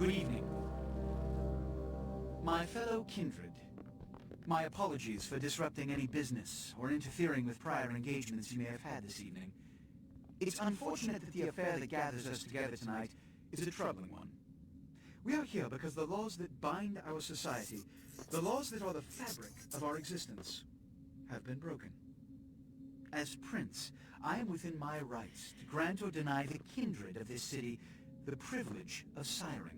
Good evening. My fellow kindred, my apologies for disrupting any business or interfering with prior engagements you may have had this evening. It's unfortunate that the affair that gathers us together tonight is a troubling one. We are here because the laws that bind our society, the laws that are the fabric of our existence, have been broken. As Prince, I am within my rights to grant or deny the kindred of this city the privilege of siring.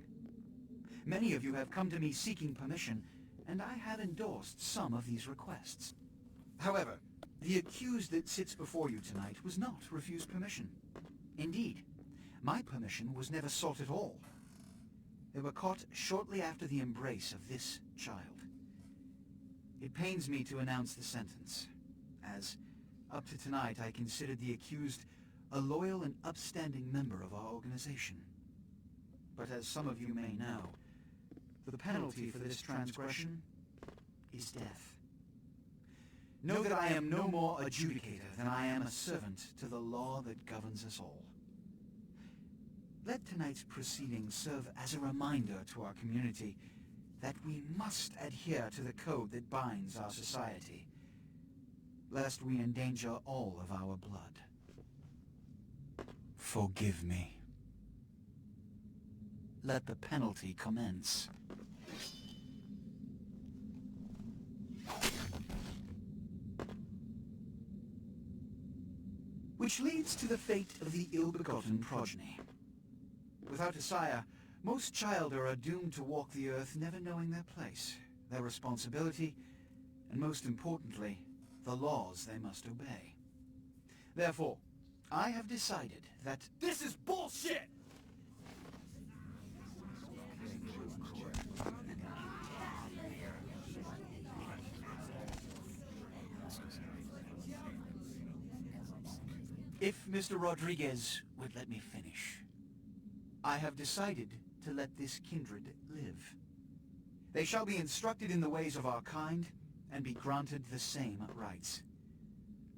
Many of you have come to me seeking permission, and I have endorsed some of these requests. However, the accused that sits before you tonight was not refused permission. Indeed, my permission was never sought at all. They were caught shortly after the embrace of this child. It pains me to announce the sentence, as up to tonight I considered the accused a loyal and upstanding member of our organization. But as some of you may know, the penalty for this transgression is death. Know that I am no more adjudicator than I am a servant to the law that governs us all. Let tonight's proceedings serve as a reminder to our community that we must adhere to the code that binds our society, lest we endanger all of our blood. Forgive me. Let the penalty commence. Which leads to the fate of the ill-begotten progeny. Without a sire, most childer are doomed to walk the earth never knowing their place, their responsibility, and most importantly, the laws they must obey. Therefore, I have decided that this is bullshit! If Mr. Rodriguez would let me finish. I have decided to let this kindred live. They shall be instructed in the ways of our kind, and be granted the same rights.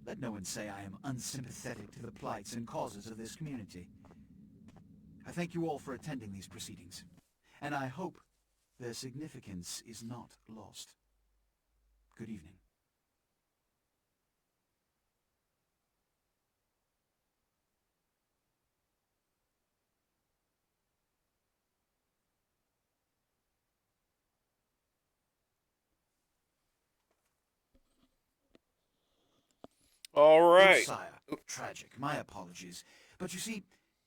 Let no one say I am unsympathetic to the plights and causes of this community. I thank you all for attending these proceedings, and I hope their significance is not lost. Good evening. All right. Sire, tragic. My apologies. But you see,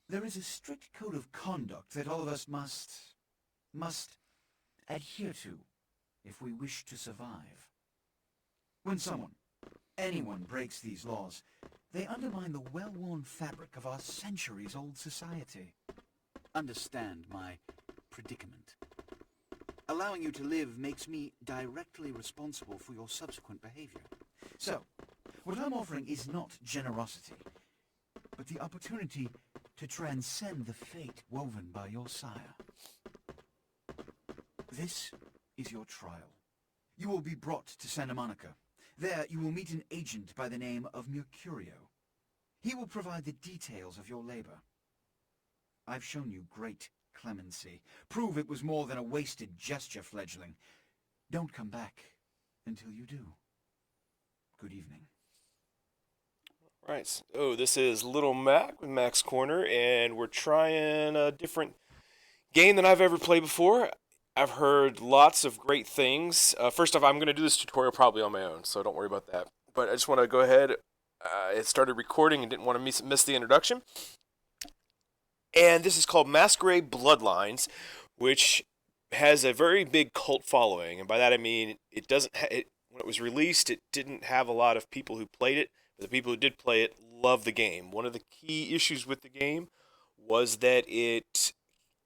there is a strict code of conduct that all of us must adhere to if we wish to survive. When anyone breaks these laws, they undermine the well-worn fabric of our centuries-old society. Understand my predicament. Allowing you to live makes me directly responsible for your subsequent behavior. So, what I'm offering is not generosity, but the opportunity to transcend the fate woven by your sire. This is your trial. You will be brought to Santa Monica. There you will meet an agent by the name of Mercurio. He will provide the details of your labor. I've shown you great clemency. Prove it was more than a wasted gesture, fledgling. Don't come back until you do. Good evening. Right. So this is Little Mac with Mac's Corner, and we're trying a different game than I've ever played before. I've heard lots of great things. First off, I'm going to do this tutorial probably on my own, so don't worry about that. But I just want to go ahead. It started recording and didn't want to miss the introduction. And this is called Masquerade Bloodlines, which has a very big cult following. And by that I mean it doesn't. When it was released, it didn't have a lot of people who played it. But the people who did play it love the game. One of the key issues with the game was that it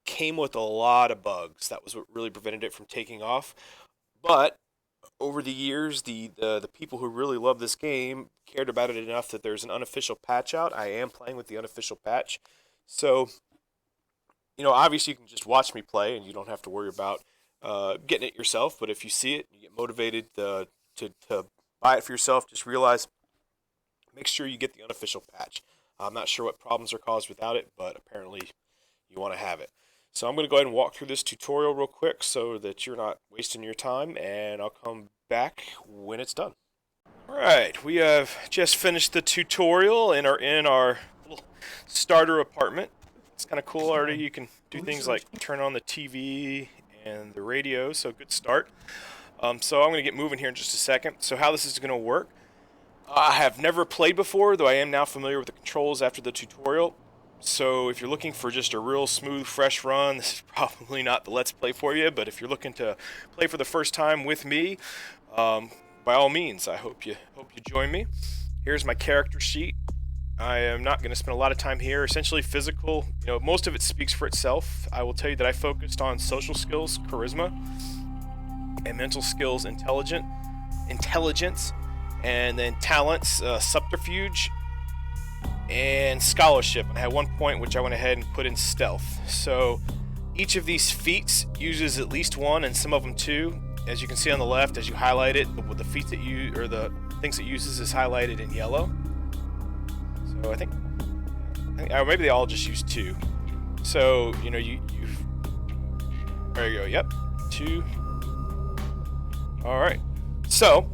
came with a lot of bugs. That was what really prevented it from taking off. But over the years, the people who really love this game cared about it enough that there's an unofficial patch out. I am playing with the unofficial patch. So, obviously you can just watch me play and you don't have to worry about getting it yourself. But if you see it, you get motivated to buy it for yourself, just realize, make sure you get the unofficial patch. I'm not sure what problems are caused without it, but apparently you want to have it. So I'm going to go ahead and walk through this tutorial real quick so that you're not wasting your time, and I'll come back when it's done. Alright, we have just finished the tutorial and are in our little starter apartment. It's kind of cool already. You can do things like turn on the TV and the radio, so good start. So I'm going to get moving here in just a second. So how this is going to work, I have never played before, though I am now familiar with the controls after the tutorial. So if you're looking for just a real smooth, fresh run, this is probably not the Let's Play for you, but if you're looking to play for the first time with me, by all means, I hope you join me. Here's my character sheet. I am not going to spend a lot of time here. Essentially physical, most of it speaks for itself. I will tell you that I focused on social skills, charisma, and mental skills, intelligence, and then talents, subterfuge, and scholarship. And I had 1 point which I went ahead and put in stealth. So each of these feats uses at least 1, and some of them 2. As you can see on the left, as you highlight it, the feats that the things it uses is highlighted in yellow. So I think or maybe they all just use 2. So there you go. Yep, 2. All right. So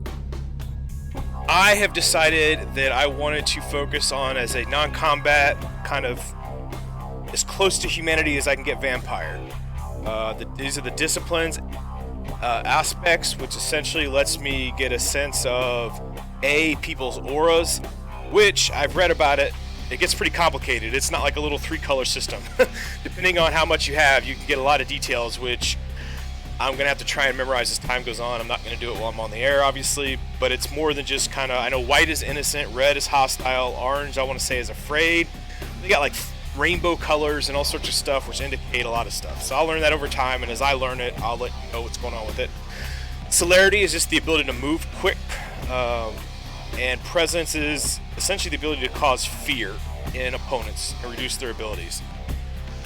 I have decided that I wanted to focus on, as a non-combat, kind of as close to humanity as I can get vampire. These are the disciplines, aspects, which essentially lets me get a sense of people's auras, which I've read about it. It gets pretty complicated. It's not like a little 3-color system. Depending on how much you have, you can get a lot of details, which I'm going to have to try and memorize as time goes on. I'm not going to do it while I'm on the air, obviously, but it's more than just kind of, I know white is innocent, red is hostile, orange I want to say is afraid. They got like rainbow colors and all sorts of stuff which indicate a lot of stuff. So I'll learn that over time, and as I learn it, I'll let you know what's going on with it. Celerity is just the ability to move quick, and presence is essentially the ability to cause fear in opponents and reduce their abilities.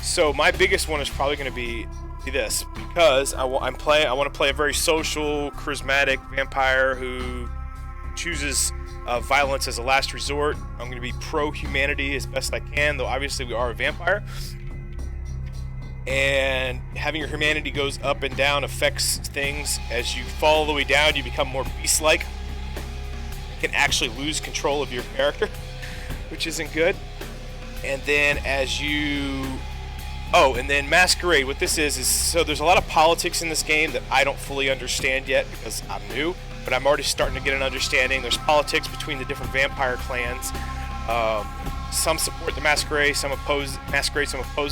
So my biggest one is probably going to be this, because I want to play a very social, charismatic vampire who chooses violence as a last resort. I'm going to be pro-humanity as best I can, though obviously we are a vampire. And having your humanity goes up and down affects things. As you fall all the way down, you become more beast-like. You can actually lose control of your character, which isn't good. And then and then Masquerade, what this is so there's a lot of politics in this game that I don't fully understand yet because I'm new, but I'm already starting to get an understanding. There's politics between the different vampire clans. Some support the Masquerade, some oppose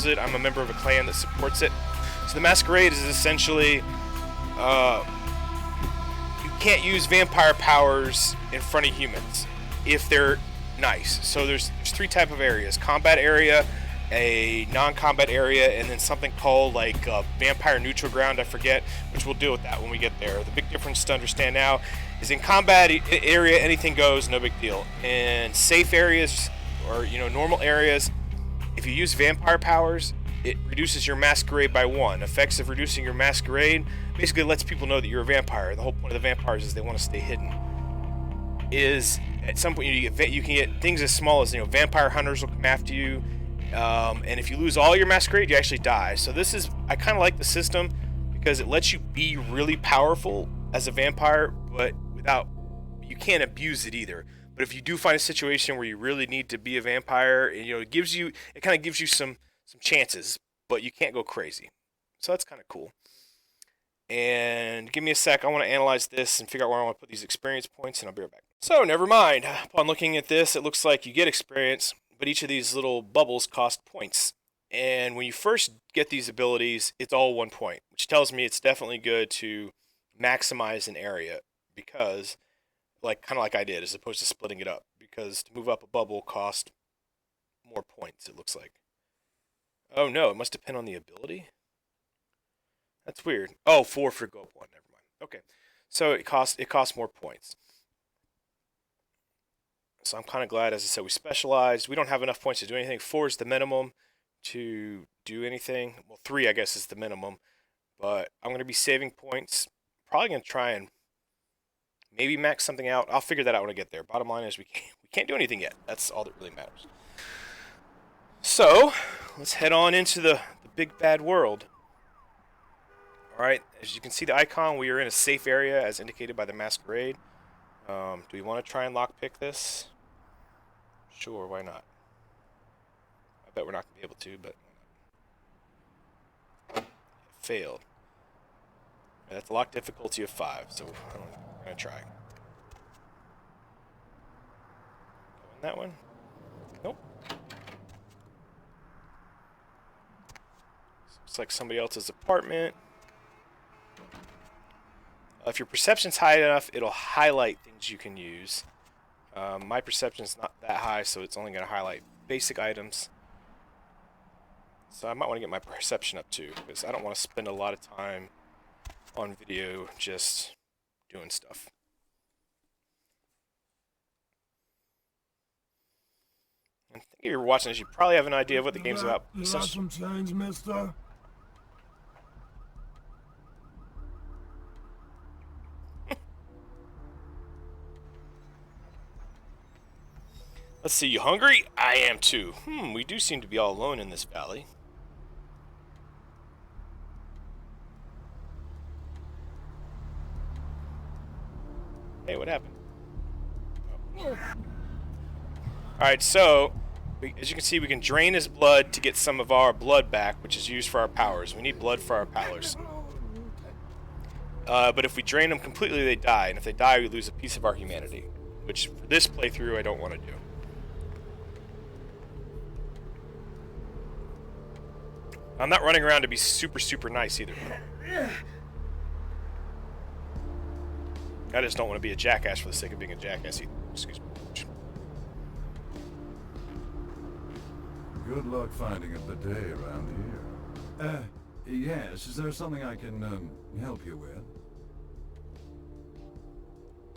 it. I'm a member of a clan that supports it. So the Masquerade is essentially, you can't use vampire powers in front of humans if they're nice. So there's 3 types of areas: combat area, a non-combat area, and then something called like vampire neutral ground, I forget, which we'll deal with that when we get there. The big difference to understand now is in combat area, anything goes, no big deal. In safe areas, or normal areas, if you use vampire powers, it reduces your Masquerade by 1. Effects of reducing your Masquerade basically lets people know that you're a vampire. The whole point of the vampires is they want to stay hidden. Is at some point you can get things as small as vampire hunters will come after you. And if you lose all your Masquerade, you actually die. So I kind of like the system because it lets you be really powerful as a vampire, but you can't abuse it either. But if you do find a situation where you really need to be a vampire, it kind of gives you some chances, but you can't go crazy. So that's kind of cool. And give me a sec. I want to analyze this and figure out where I want to put these experience points, and I'll be right back. So never mind. Upon looking at this, it looks like you get experience, but each of these little bubbles cost points. And when you first get these abilities, it's all 1 point, which tells me it's definitely good to maximize an area, because kind of like I did, as opposed to splitting it up, because to move up a bubble costs more points, it looks like. Oh no, it must depend on the ability? That's weird. Oh, 4 for go up 1, never mind. Okay, so it costs more points. So I'm kind of glad, as I said, we specialized. We don't have enough points to do anything. 4 is the minimum to do anything. Well, 3, I guess, is the minimum. But I'm going to be saving points. Probably going to try and maybe max something out. I'll figure that out when I get there. Bottom line is we can't do anything yet. That's all that really matters. So let's head on into the big bad world. Alright, as you can see the icon, we are in a safe area as indicated by the Masquerade. Do we want to try and lockpick this? Sure, why not? I bet we're not going to be able to, but it failed. Right, that's a lock difficulty of 5, so we're going to try. Go in that one. Nope. Looks like somebody else's apartment. If your perception's high enough, it'll highlight things you can use. My perception's not that high, so it's only going to highlight basic items. So I might want to get my perception up too, because I don't want to spend a lot of time on video just doing stuff. And if you're watching this, you probably have an idea of what the game's about. You got some change, mister? Let's see, you hungry? I am too. We do seem to be all alone in this valley. Hey, what happened? Oh. Alright, so, as you can see, we can drain his blood to get some of our blood back, which is used for our powers. We need blood for our powers. But if we drain them completely, they die. And if they die, we lose a piece of our humanity. Which, for this playthrough, I don't want to do. I'm not running around to be super, super nice either. I just don't want to be a jackass for the sake of being a jackass either. Excuse me. Good luck finding a bidet around here. Yes, is there something I can, help you with?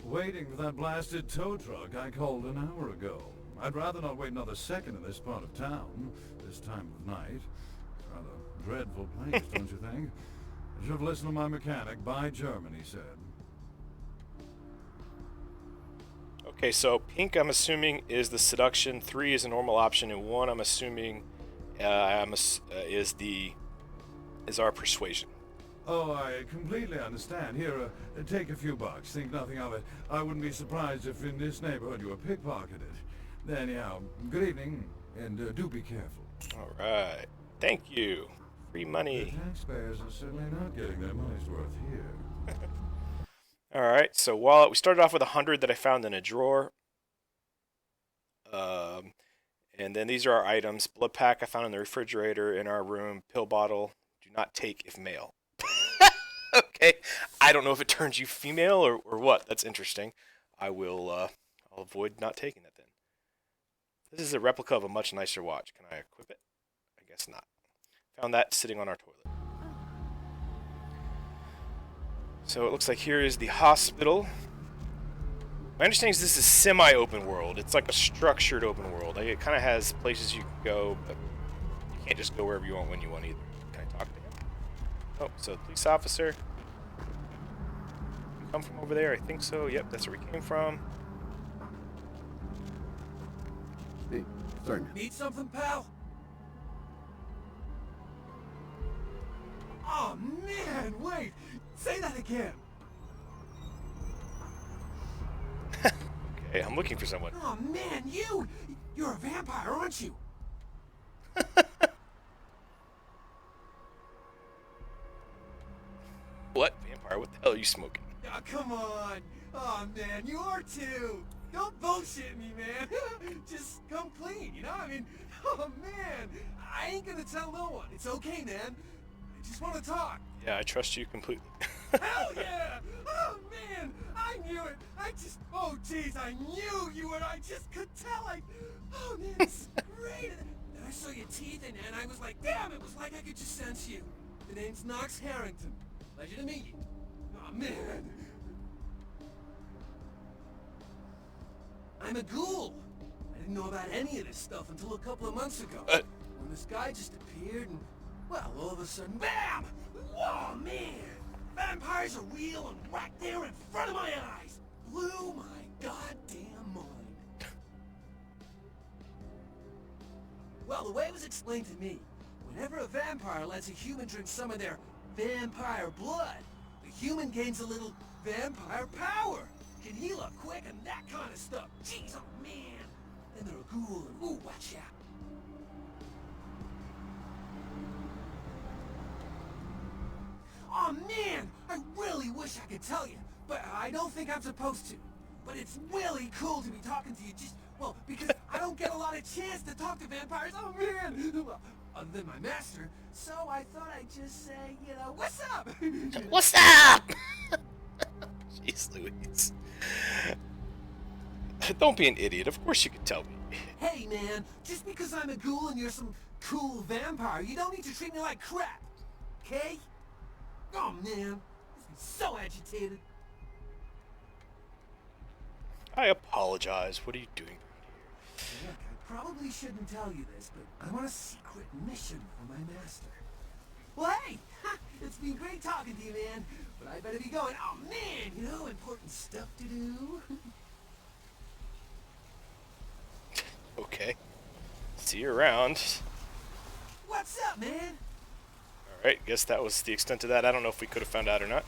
Waiting for that blasted tow truck I called an hour ago. I'd rather not wait another second in this part of town, this time of night. Rather dreadful place, don't you think? I should have listened to my mechanic. By German, he said. Okay, so pink, I'm assuming, is the seduction. 3 is a normal option, and 1, I'm assuming, is our persuasion. Oh, I completely understand. Here, take a few bucks. Think nothing of it. I wouldn't be surprised if in this neighborhood you were pickpocketed. Anyhow, good evening, and do be careful. All right. Thank you. Free money. The taxpayers are certainly not getting their money's worth here. All right. So while we started off with 100 that I found in a drawer, and then these are our items: blood pack I found in the refrigerator in our room, pill bottle. Do not take if male. Okay. I don't know if it turns you female or what. That's interesting. I'll avoid not taking that then. This is a replica of a much nicer watch. Can I equip it? I guess not. Found that sitting on our toilet. So it looks like here is the hospital. My understanding is this is semi-open world. It's like a structured open world. Like it kind of has places you can go, but you can't just go wherever you want when you want either. Can I talk to him? Oh, so police officer. You come from over there? I think so. Yep, that's where we came from. Hey, sorry, man. Need something, pal? Oh, man, wait! Say that again! Okay, I'm looking for someone. Oh, man, you're a vampire, aren't you? What? Vampire? What the hell are you smoking? Oh, come on! Oh, man, you are too! Don't bullshit me, man! Just come clean, you know? I mean, oh, man! I ain't gonna tell no one. It's okay, man. I just want to talk. Yeah, I trust you completely. Hell yeah! Oh, man! I knew it! Oh, jeez, I knew you were. I just could tell. Oh, man, it's great. And I saw your teeth, and I was like, damn, it was like I could just sense you. The name's Knox Harrington. Pleasure to meet you. Oh, man. I'm a ghoul. I didn't know about any of this stuff until a couple of months ago. When this guy just appeared and, well, all of a sudden, BAM! Whoa, man! Vampires are real and right there in front of my eyes! Blew my goddamn mind. Well, the way it was explained to me, when Whenever a vampire lets a human drink some of their vampire blood, the human gains a little vampire power. Can heal up quick and that kind of stuff. Jeez, oh man. Then they're a ghoul and ooh, watch out. Oh man, I really wish I could tell you, but I don't think I'm supposed to. But it's really cool to be talking to you just, well, because I don't get a lot of chance to talk to vampires. Oh man! Well, other than my master, so I thought I'd just say, you know, what's up? What's up? Jeez Louise. Don't be an idiot. Of course you can tell me. Hey man, just because I'm a ghoul and you're some cool vampire, you don't need to treat me like crap. Okay? Oh man, this is so agitated. I apologize. What are you doing? Look, I probably shouldn't tell you this, but I'm on a secret mission for my master. Well, hey! It's been great talking to you, man. But I better be going. Oh, man! You know, important stuff to do. Okay. See you around. What's up, man? Alright, guess that was the extent of that. I don't know if we could have found out or not.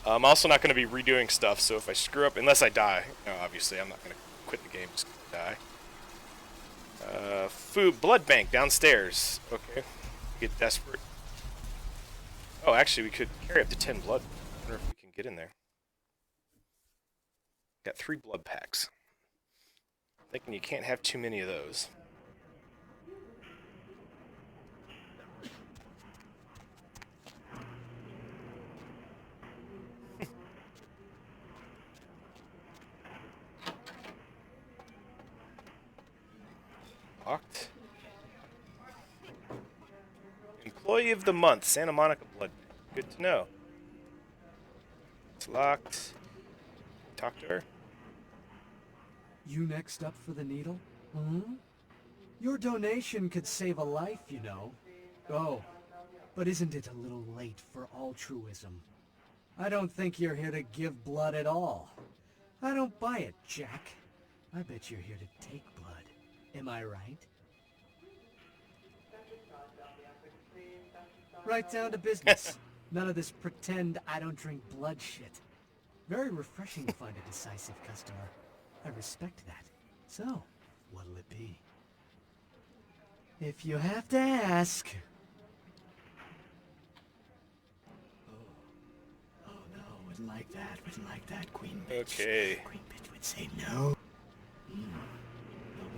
I'm also not going to be redoing stuff, so if I screw up, unless I die, you know, obviously I'm not going to quit the game, just die. Food, blood bank downstairs. Okay, get desperate. Oh, actually, we could carry up to 10 blood. I wonder if we can get in there. Got 3 blood packs. Thinking you can't have too many of those. Locked. Employee of the month, Santa Monica Blood. Good to know. It's locked. Talk to her. You next up for the needle? Hmm? Your donation could save a life, you know. Oh, but isn't it a little late for altruism? I don't think you're here to give blood at all. I don't buy it, Jack. I bet you're here to take blood. Am I right? Right down to business. None of this pretend I don't drink blood shit. Very refreshing to find a decisive customer. I respect that. So, what'll it be? If you have to ask. Oh no, wouldn't like that, wouldn't like that, Queen Bitch. Okay. Queen Bitch would say no.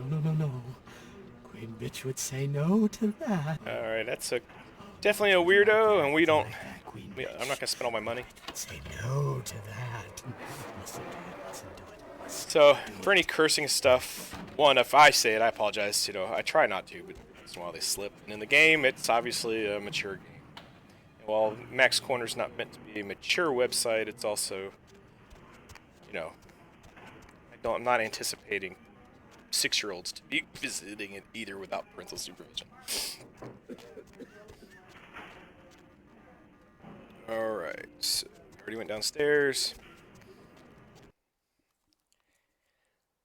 No. Queen Bitch would say no to that. Alright, that's definitely a weirdo, and we don't... I'm not going to spend all my money. Say no to that. Listen to it. So, for any cursing stuff, one, if I say it, I apologize. You know, I try not to, but once in a while they slip. And in the game, it's obviously a mature game. And while Max Corner's not meant to be a mature website, it's also, you know, I'm not anticipating 6-year-olds to be visiting it either without parental supervision. Alright, so already went downstairs.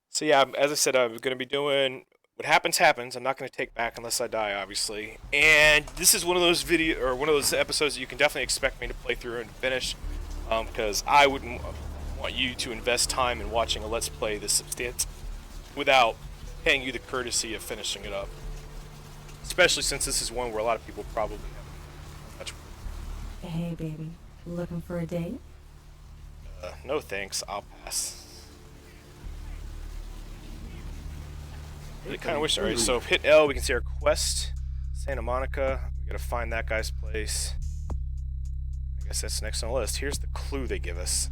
So yeah, as I said, I'm going to be doing what happens happens. I'm not going to take back unless I die, obviously. And this is one of those one of those episodes that you can definitely expect me to play through and finish, because I wouldn't want you to invest time in watching a Let's Play this substance without paying you the courtesy of finishing it up. Especially since this is one where a lot of people probably haven't much. Hey, baby. Looking for a date? No thanks, I'll pass. Really kind of wish. Alright, so hit L, we can see our quest. Santa Monica. We gotta find that guy's place. I guess that's next on the list. Here's the clue they give us.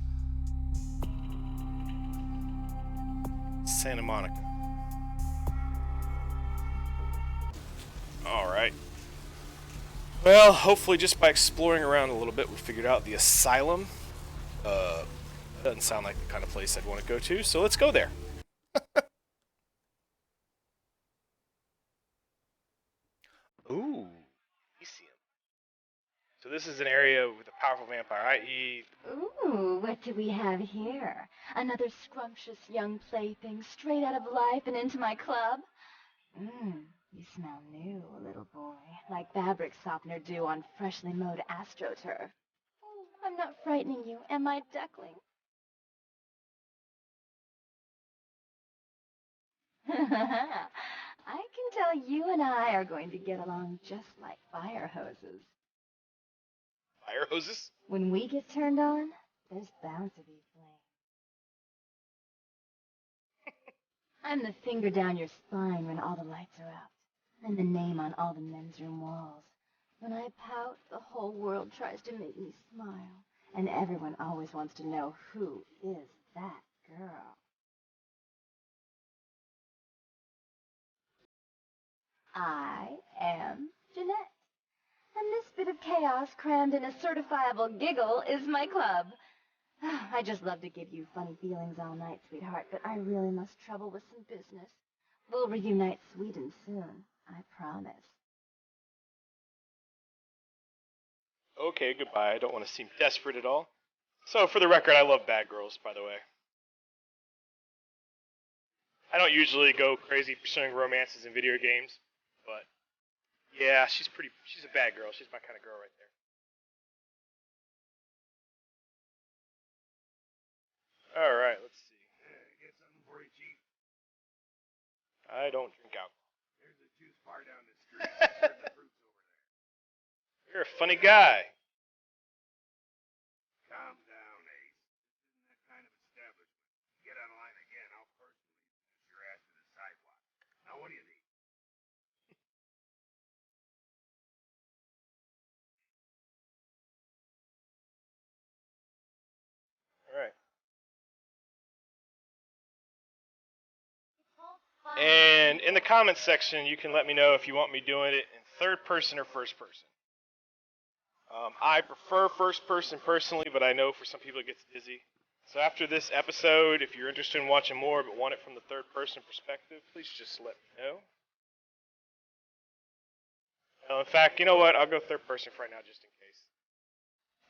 Santa Monica. Alright. Well, hopefully just by exploring around a little bit, we figured out the asylum. Doesn't sound like the kind of place I'd want to go to, so let's go there. Ooh, Elysium. So this is an area with a powerful vampire, i.e. Ooh, what do we have here? Another scrumptious young plaything straight out of life and into my club? You smell new, little boy, like fabric softener dew on freshly mowed astroturf. Oh, I'm not frightening you, am I, duckling? I can tell you and I are going to get along just like fire hoses. Fire hoses? When we get turned on, there's bound to be flame. I'm the finger down your spine when all the lights are out. I'm the name on all the men's room walls. When I pout, the whole world tries to make me smile. And everyone always wants to know who is that girl. I am Jeanette. And this bit of chaos crammed in a certifiable giggle is my club. I just love to give you funny feelings all night, sweetheart, but I really must trouble with some business. We'll reunite sweet and soon, I promise. Okay, goodbye. I don't want to seem desperate at all. So, for the record, I love bad girls, by the way. I don't usually go crazy pursuing romances in video games, but yeah, she's a bad girl. She's my kind of girl right there. Alright, let's see. Get something for you, Chief. I don't drink alcohol. There's a juice bar down the street. Serve the fruits over there. You're a funny guy. Calm down, Ace. This isn't that kind of establishment. Get out of line again, I'll personally smash your ass to the sidewalk. Now, what do you need? Alright. And in the comments section, you can let me know if you want me doing it in third person or first person. I prefer first person personally, but I know for some people it gets dizzy. So after this episode, if you're interested in watching more but want it from the third person perspective, please just let me know. In fact, you know what? I'll go third person for right now just in case.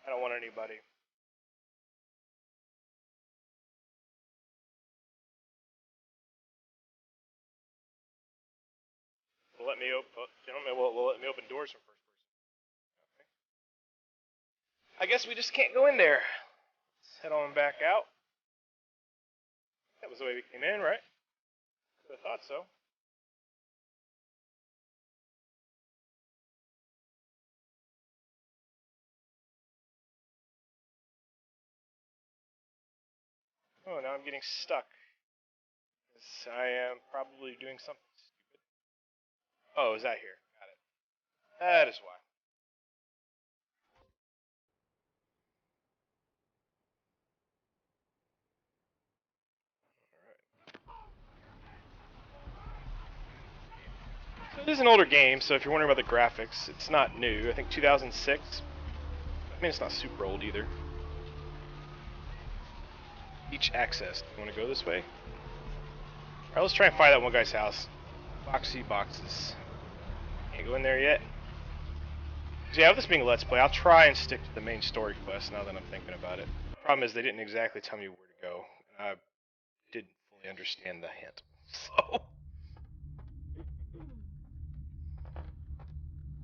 I don't want anybody. Will let me open. Gentlemen, will let me open doors from first person. Okay. I guess we just can't go in there. Let's head on back out. That was the way we came in, right? I thought so. Oh, now I'm getting stuck. Because I am probably doing something stupid. Oh, is that here? Got it. That is why. So it is an older game, so if you're wondering about the graphics, it's not new. I think 2006. I mean, it's not super old either. Each access. You want to go this way? Alright, let's try and find that one guy's house. Boxy boxes. Can't go in there yet. So yeah, with this being a Let's Play, I'll try and stick to the main story quest now that I'm thinking about it. Problem is, they didn't exactly tell me where to go, and I didn't fully understand the hint. So...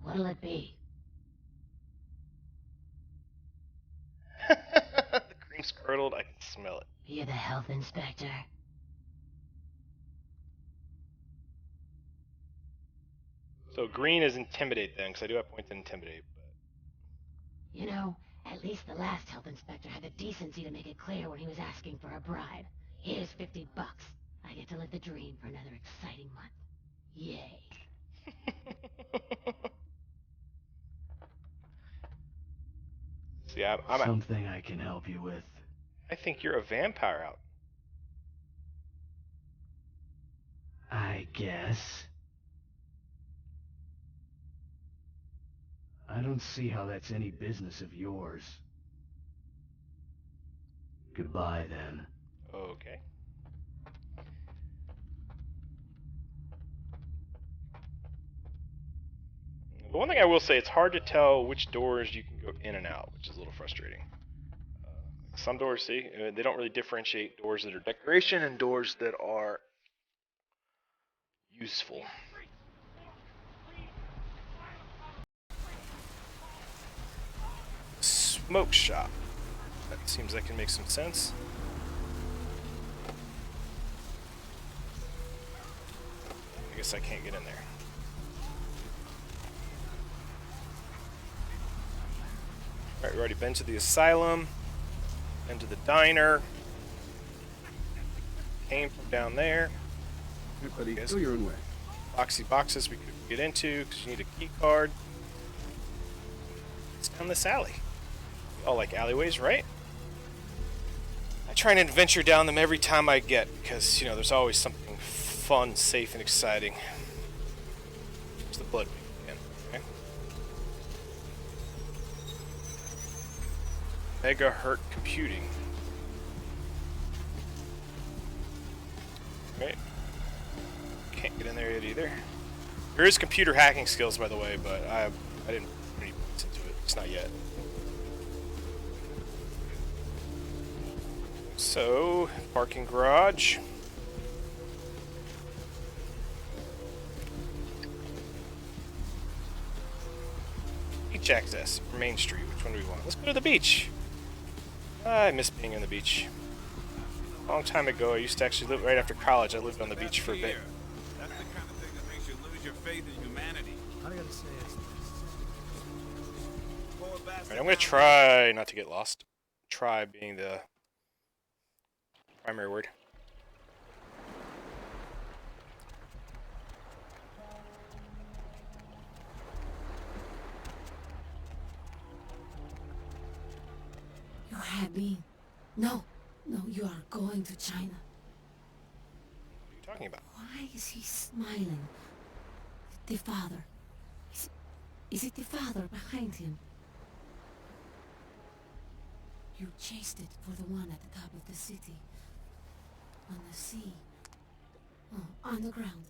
What'll it be? The cream's curdled, I can smell it. You're the health inspector. So green is intimidate then, because I do have points to intimidate. But... You know, at least the last health inspector had the decency to make it clear when he was asking for a bribe. Here's $50. I get to live the dream for another exciting month. Yay. See, Something I can help you with. I think you're a vampire out. I guess. I don't see how that's any business of yours. Goodbye, then. Okay. The one thing I will say, it's hard to tell which doors you can go in and out, which is a little frustrating. Some doors, see, they don't really differentiate doors that are decoration and doors that are useful. smoke shop. That seems like it makes some sense. I guess I can't get in there. Alright, we've already been to the asylum, been to the diner, came from down there. Hey, buddy, Yes. go your own way. Boxy boxes we couldn't get into because you need a key card. It's down this alley. We all like alleyways, right? I try and adventure down them every time I get because, you know, there's always something fun, safe, and exciting. It's the blood again. Okay. Megahertz computing. Right. Can't get in there yet either. There is computer hacking skills, by the way, but I didn't put any points into it. It's not yet. So, parking garage. Beach access, Main Street. Which one do we want? Let's go to the beach. I miss being on the beach. A long time ago, I used to actually live right after college. I lived on the beach for a bit. That's the kind of thing that makes you lose your faith in humanity. I gotta say, it's Alright, I'm gonna try not to get lost. Try being the primary word. You have been. No, you are going to China. What are you talking about? Why is he smiling? The father. Is it the father behind him? You chased it for the one at the top of the city. On the sea. Oh, on the ground.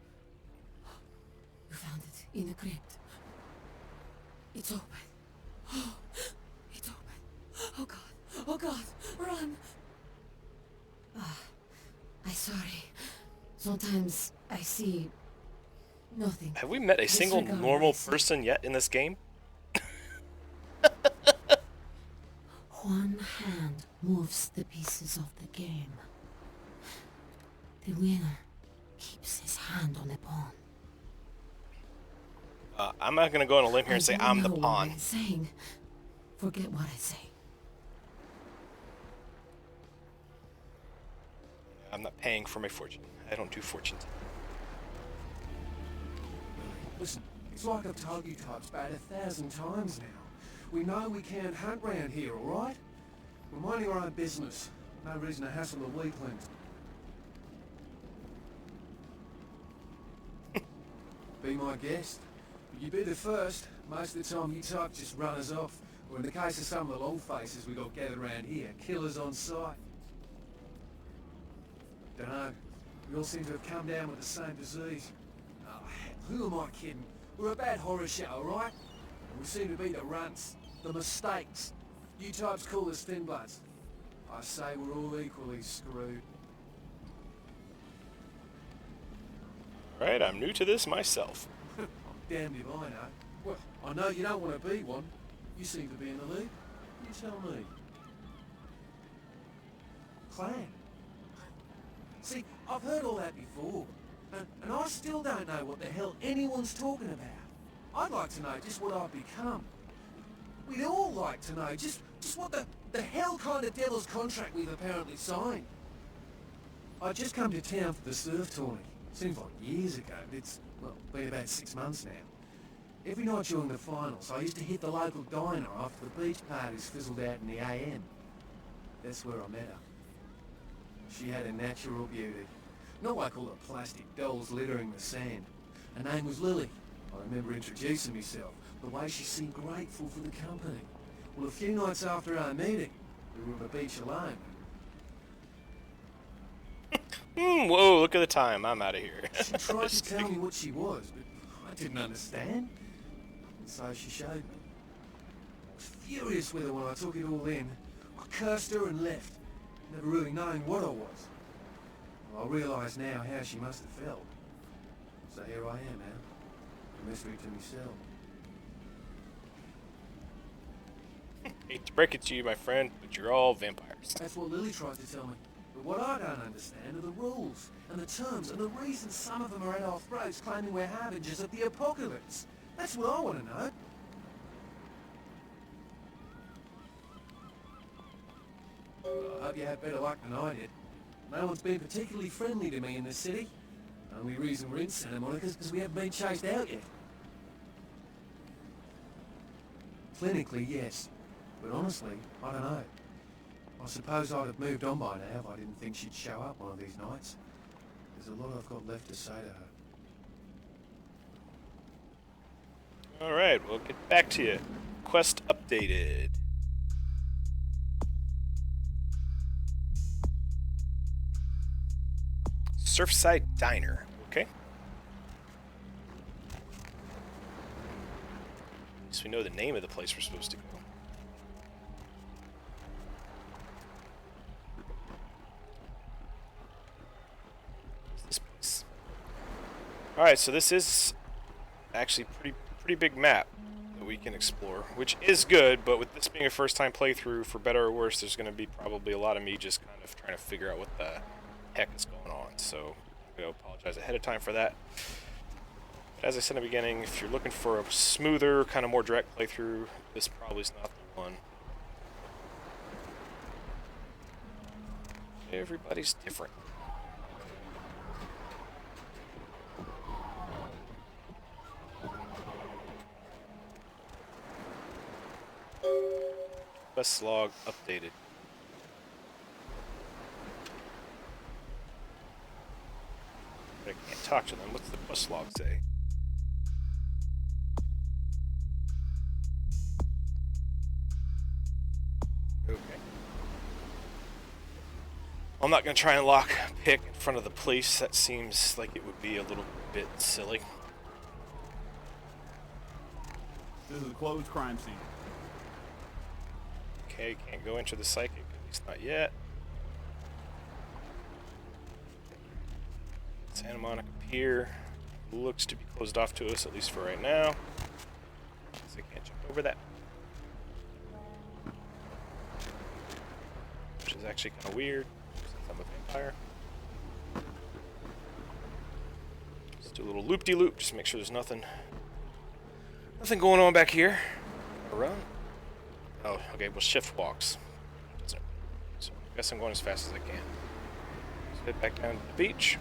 You found it in the crypt. It's open. Oh, it's open. Oh God. Oh God. Run. I'm sorry. Sometimes I see nothing. Have we met a single Disregard normal what I said. person yet in this game? One hand moves the pieces of the game. The winner keeps his hand on the pawn. I'm not gonna go on a limb here and I say don't I'm the know what pawn. I'm saying. Forget what I say. I'm not paying for my fortune. I don't do fortunes. Listen, it's like I've told you types about 1,000 times now. We know we can't hunt round here, alright? We're minding our own business. No reason to hassle the weaklings. Be my guest. But you be the first. Most of the time you types just run us off. Or in the case of some of the long faces we got gathered around here, killers on sight. Dunno. We all seem to have come down with the same disease. Oh, who am I kidding? We're a bad horror show, alright? And we seem to be the runts, the mistakes. You types call us thin bloods. I say we're all equally screwed. Right, I'm new to this myself. I'm damned if I know. Well, I know you don't want to be one. You seem to be in the lead. You tell me. Clan. See, I've heard all that before. And I still don't know what the hell anyone's talking about. I'd like to know just what I've become. We'd all like to know just what the hell kind of devil's contract we've apparently signed. I just come to town for the surf tourney. Seems like years ago, but it's, well, been about 6 months now. Every night during the finals, I used to hit the local diner after the beach parties fizzled out in the AM. That's where I met her. She had a natural beauty. Not like all the plastic dolls littering the sand. Her name was Lily. I remember introducing myself, the way she seemed grateful for the company. Well, a few nights after our meeting, we were on the beach alone. Whoa, look at the time. I'm out of here. She tried to tell me what she was, but I didn't understand. And so she showed me. I was furious with her when I took it all in. I cursed her and left, never really knowing what I was. Well, I realise now how she must have felt. So here I am now, a mystery to myself. Hate to break it to you, my friend, but you're all vampires. That's what Lily tried to tell me. But what I don't understand are the rules, and the terms, and the reasons some of them are at our throats claiming we're harbingers of the apocalypse. That's what I want to know. I hope you had better luck than I did. No one's been particularly friendly to me in this city. Only reason we're in Santa Monica is because we haven't been chased out yet. Clinically, yes. But honestly, I don't know. I suppose I'd have moved on by now if I didn't think she'd show up one of these nights. There's a lot I've got left to say to her. Alright, we'll get back to you. Quest updated. Surfside Diner. Okay. At least we know the name of the place we're supposed to go. What's this place? Alright, so this is actually pretty big map that we can explore, which is good, but with this being a first time playthrough, for better or worse, there's going to be probably a lot of me just kind of trying to figure out what the heck is going on, so I'm going to apologize ahead of time for that. As I said in the beginning, if you're looking for a smoother, kind of more direct playthrough, this probably is not the one. Everybody's different. Quest log updated. I can't talk to them. What's the quest log say? Okay. I'm not going to try and lock pick in front of the police. That seems like it would be a little bit silly. This is a closed crime scene. Okay, can't go into the psychic, at least not yet. Santa Monica Pier looks to be closed off to us, at least for right now. So I can't jump over that. Which is actually kind of weird, since I'm a vampire. Just do a little loop-de-loop, just make sure there's nothing going on back here. Run. Oh, okay, well, shift walks. So I guess I'm going as fast as I can. Let's head back down to the beach.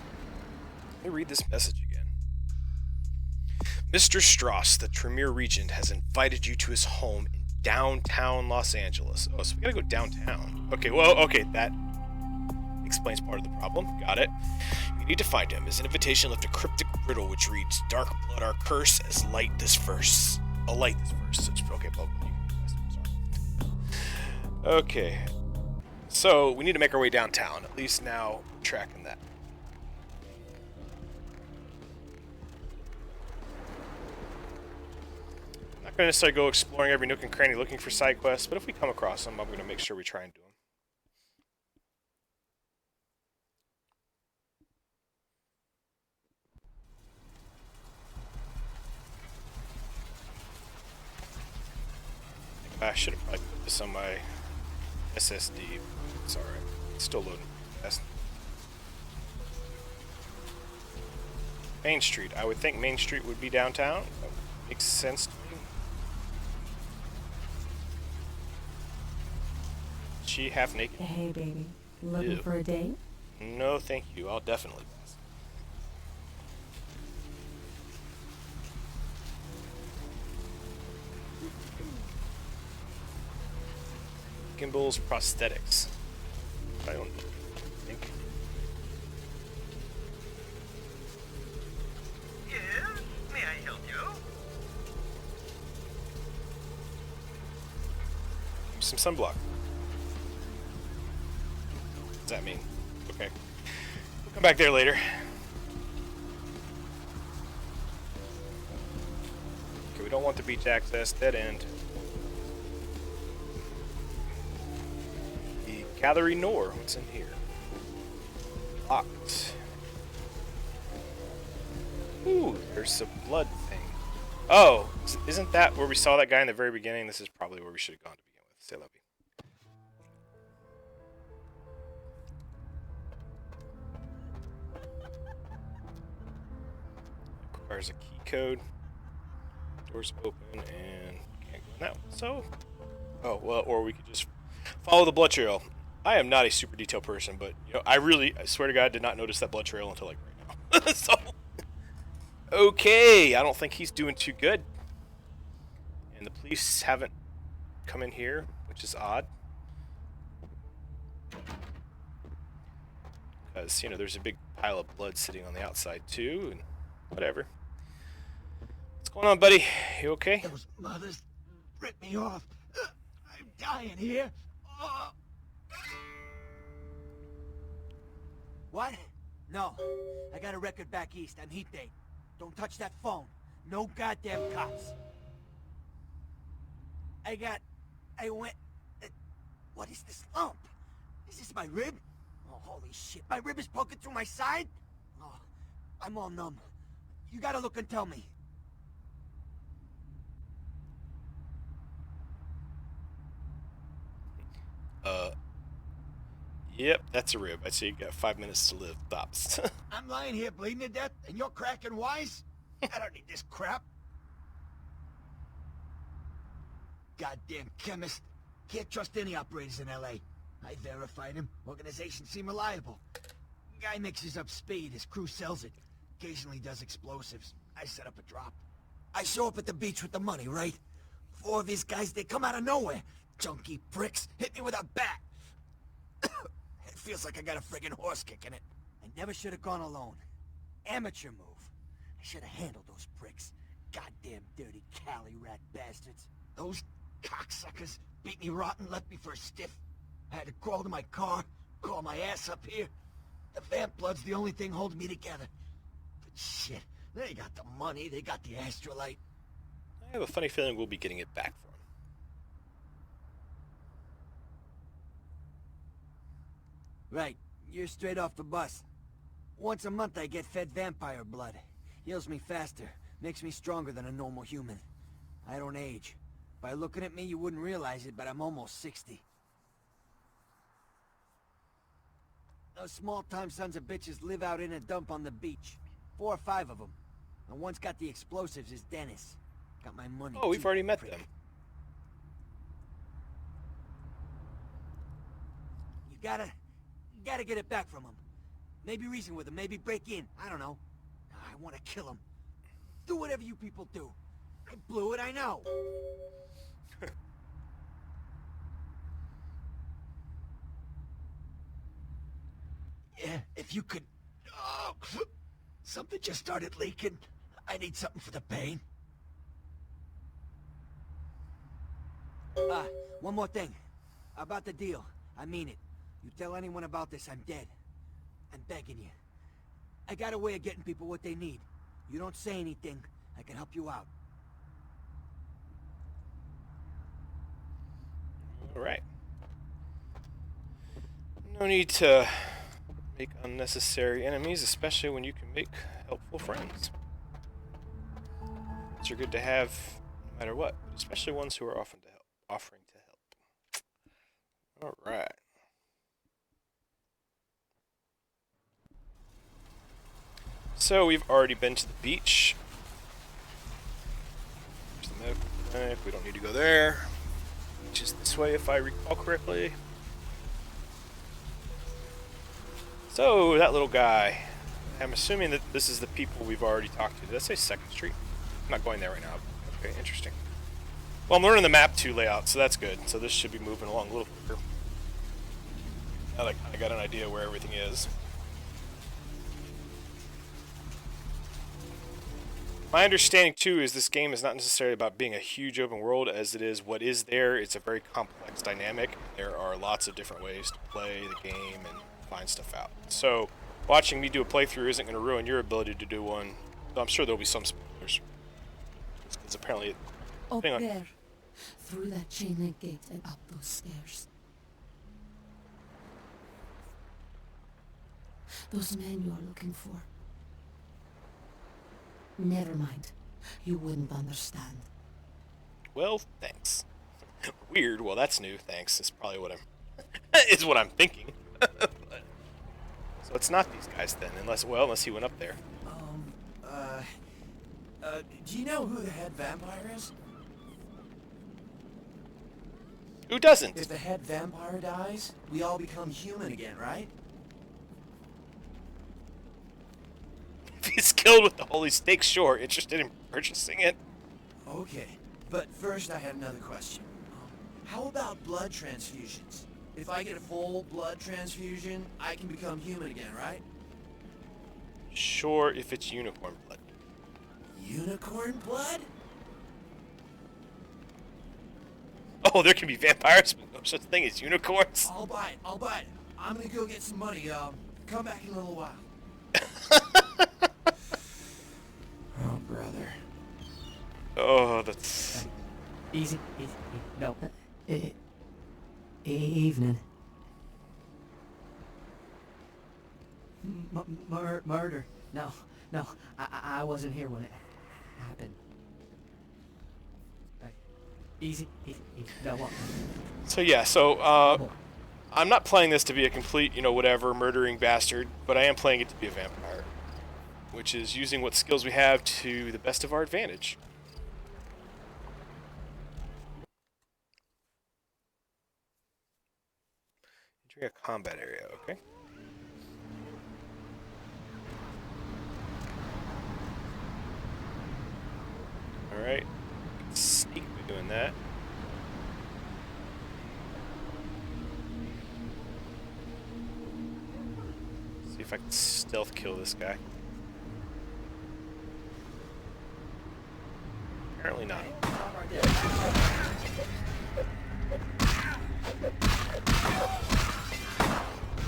Let me read this message again. Mr. Strauss, the Tremere Regent, has invited you to his home in downtown Los Angeles. Oh, so we gotta go downtown. Okay, well, okay, that explains part of the problem. Got it. You need to find him. His invitation left a cryptic riddle which reads, "Dark blood our curse, as light this verse." Alight this verse. So okay, well, okay, so we need to make our way downtown. At least now we're tracking that. I'm not going to necessarily go exploring every nook and cranny looking for side quests, but if we come across them, I'm going to make sure we try and do them. I should have probably put this on my SSD. It's alright. It's still loading fast. Main Street. I would think Main Street would be downtown. That makes sense to me. She half naked? Hey, baby. Looking Ew. for a date? No, thank you. I'll definitely pass. Gimbals, prosthetics. I don't think. Yes, may I help you? Some sunblock. What does that mean? Okay. We'll come back there later. Okay, we don't want the beach access. Dead end. Gallery Nor, what's in here? Locked. Ooh, there's a blood thing. Oh, isn't that where we saw that guy in the very beginning? This is probably where we should have gone to begin with. Say love you. Requires a key code. Doors open and can't go in that one. So, oh well, or we could just follow the blood trail. I am not a super detailed person, but you know, I swear to God, did not notice that blood trail until like right now. So, okay, I don't think he's doing too good, and the police haven't come in here, which is odd, because you know there's a big pile of blood sitting on the outside too, and whatever. What's going on, buddy? You okay? Those mothers ripped me off. I'm dying here. Oh. What? No. I got a record back east. I'm heat date. Don't touch that phone. No goddamn cops. I went... what is this lump? Is this my rib? Oh, holy shit. My rib is poking through my side? Oh, I'm all numb. You gotta look and tell me. Yep, that's a rib. I see you got 5 minutes to live, tops. I'm lying here bleeding to death, and you're cracking wise? I don't need this crap. Goddamn chemist. Can't trust any operators in L.A. I verified him. Organizations seem reliable. Guy mixes up speed. His crew sells it. Occasionally does explosives. I set up a drop. I show up at the beach with the money, right? 4 of these guys, they come out of nowhere. Junky pricks. Hit me with a bat. It feels like I got a friggin' horse kicking it. I never should have gone alone. Amateur move. I should have handled those pricks. Goddamn dirty Cali rat bastards. Those cocksuckers beat me rotten, left me for a stiff. I had to crawl to my car, crawl my ass up here. The vamp blood's the only thing holding me together. But shit, they got the money, they got the astrolite. I have a funny feeling we'll be getting it back for him. Right, you're straight off the bus. Once a month I get fed vampire blood. Heals me faster, makes me stronger than a normal human. I don't age. By looking at me, you wouldn't realize it, but I'm almost 60. Those small-time sons of bitches live out in a dump on the beach. 4 or 5 of them. And one's got the explosives is Dennis. Got my money. Oh, we've already met them. You gotta get it back from him. Maybe reason with him, maybe break in. I don't know. I want to kill him. Do whatever you people do. I blew it, I know. Yeah, if you could... Oh, something just started leaking. I need something for the pain. One more thing. About the deal. I mean it. You tell anyone about this, I'm dead. I'm begging you. I got a way of getting people what they need. You don't say anything, I can help you out. Alright. No need to make unnecessary enemies, especially when you can make helpful friends. Friends are good to have no matter what, but especially ones who are offering to help. Alright. So we've already been to the beach. There's the medical clinic. We don't need to go there. Beach is this way if I recall correctly. So that little guy. I'm assuming that this is the people we've already talked to. Did I say 2nd Street? I'm not going there right now. Okay, interesting. Well, I'm learning the map 2 layout, so that's good. So this should be moving along a little quicker. Now that I kind of got an idea where everything is. My understanding, too, is this game is not necessarily about being a huge open world as it is what is there. It's a very complex dynamic. There are lots of different ways to play the game and find stuff out. So, watching me do a playthrough isn't going to ruin your ability to do one. So I'm sure there'll be some spoilers. Because apparently... Up there, through that chain link gate and up those stairs. Those men you are looking for. Never mind. You wouldn't understand. Well, thanks. Weird. Well, that's new. Thanks. Is probably what I'm is what I'm thinking. But, so it's not these guys then, unless he went up there. Do you know who the head vampire is? Who doesn't? If the head vampire dies, we all become human again, right? If he's killed with the holy stake, sure. Interested in purchasing it? Okay, but first I had another question. How about blood transfusions? If I get a full blood transfusion, I can become human again, right? Sure, if it's unicorn blood. Unicorn blood? Oh, there can be vampires, but no such thing as unicorns. I'll buy it. I'm gonna go get some money. Come back in a little while. Oh, brother. Oh, that's... Easy. No. Evening. Murder. No. I wasn't here when it happened. Easy. No. So yeah, I'm not playing this to be a complete, whatever, murdering bastard, but I am playing it to be a vampire, which is using what skills we have to the best of our advantage. Entering a combat area, okay. Alright. Sneak by doing that. See if I can stealth kill this guy. Apparently not.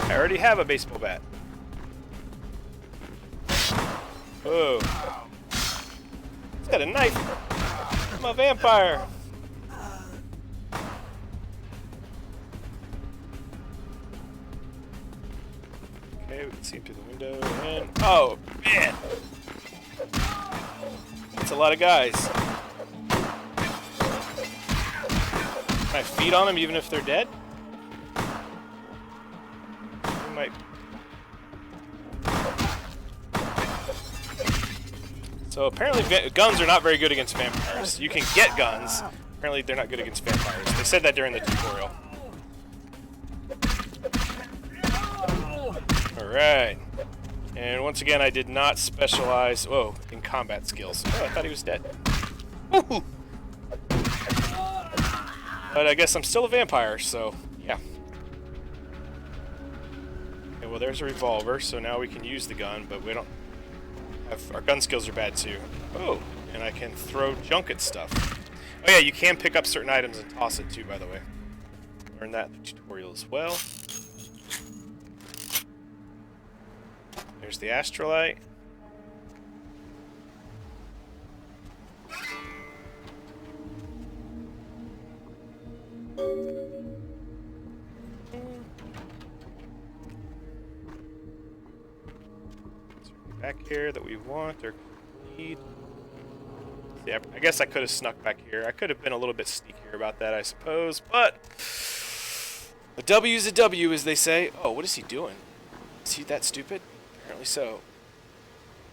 I already have a baseball bat. Oh. He's got a knife. I'm a vampire. Okay, we can see him through the window and... Oh, man! That's a lot of guys. Can I feed on them even if they're dead? We might... So apparently guns are not very good against vampires. You can get guns. Apparently they're not good against vampires. They said that during the tutorial. Alright. And once again, I did not specialize, in combat skills. Oh, I thought he was dead. Woohoo! But I guess I'm still a vampire, so yeah. Okay, well there's a revolver, so now we can use the gun, but we don't have, our gun skills are bad too. Oh, and I can throw junk at stuff. Oh yeah, you can pick up certain items and toss it too, by the way. Learned that in the tutorial as well. There's the astrolite. Back here that we want or need. Yeah, I guess I could have snuck back here. I could have been a little bit sneakier about that, I suppose, but a W's a W, as they say. Oh, what is he doing? Is he that stupid? Apparently so.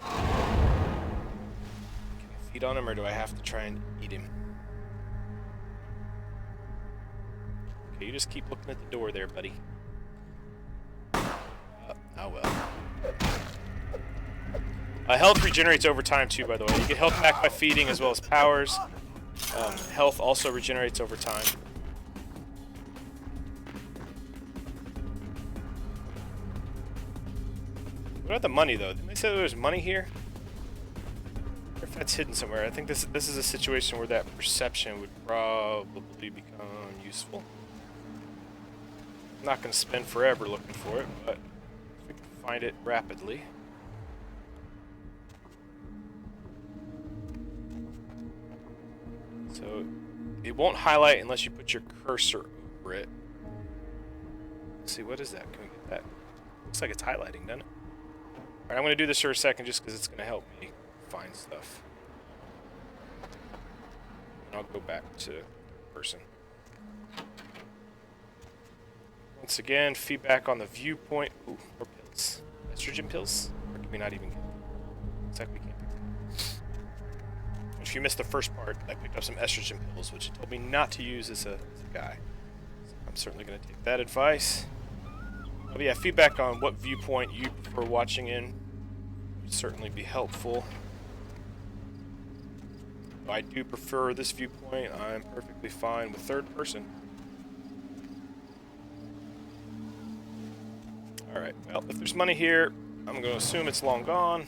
Can I feed on him, or do I have to try and eat him? Okay, you just keep looking at the door there, buddy. Oh well. Health regenerates over time too, by the way. You get health back by feeding as well as powers. Health also regenerates over time. What about the money, though? Didn't they say there was money here? I wonder if that's hidden somewhere. I think this is a situation where that perception would probably become useful. I'm not going to spend forever looking for it, but if we can find it rapidly. So it won't highlight unless you put your cursor over it. Let's see, what is that? Can we get that? Looks like it's highlighting, doesn't it? Alright, I'm going to do this for a second just because it's going to help me find stuff. And I'll go back to person. Once again, feedback on the viewpoint. Ooh, more pills. Estrogen pills? Or can we not even get them? Looks like we can't pick them. If you missed the first part, I picked up some estrogen pills, which it told me not to use as a guy. So I'm certainly going to take that advice. Oh yeah, feedback on what viewpoint you prefer watching in would certainly be helpful. I do prefer this viewpoint. I'm perfectly fine with third person. Alright, well, if there's money here, I'm going to assume it's long gone.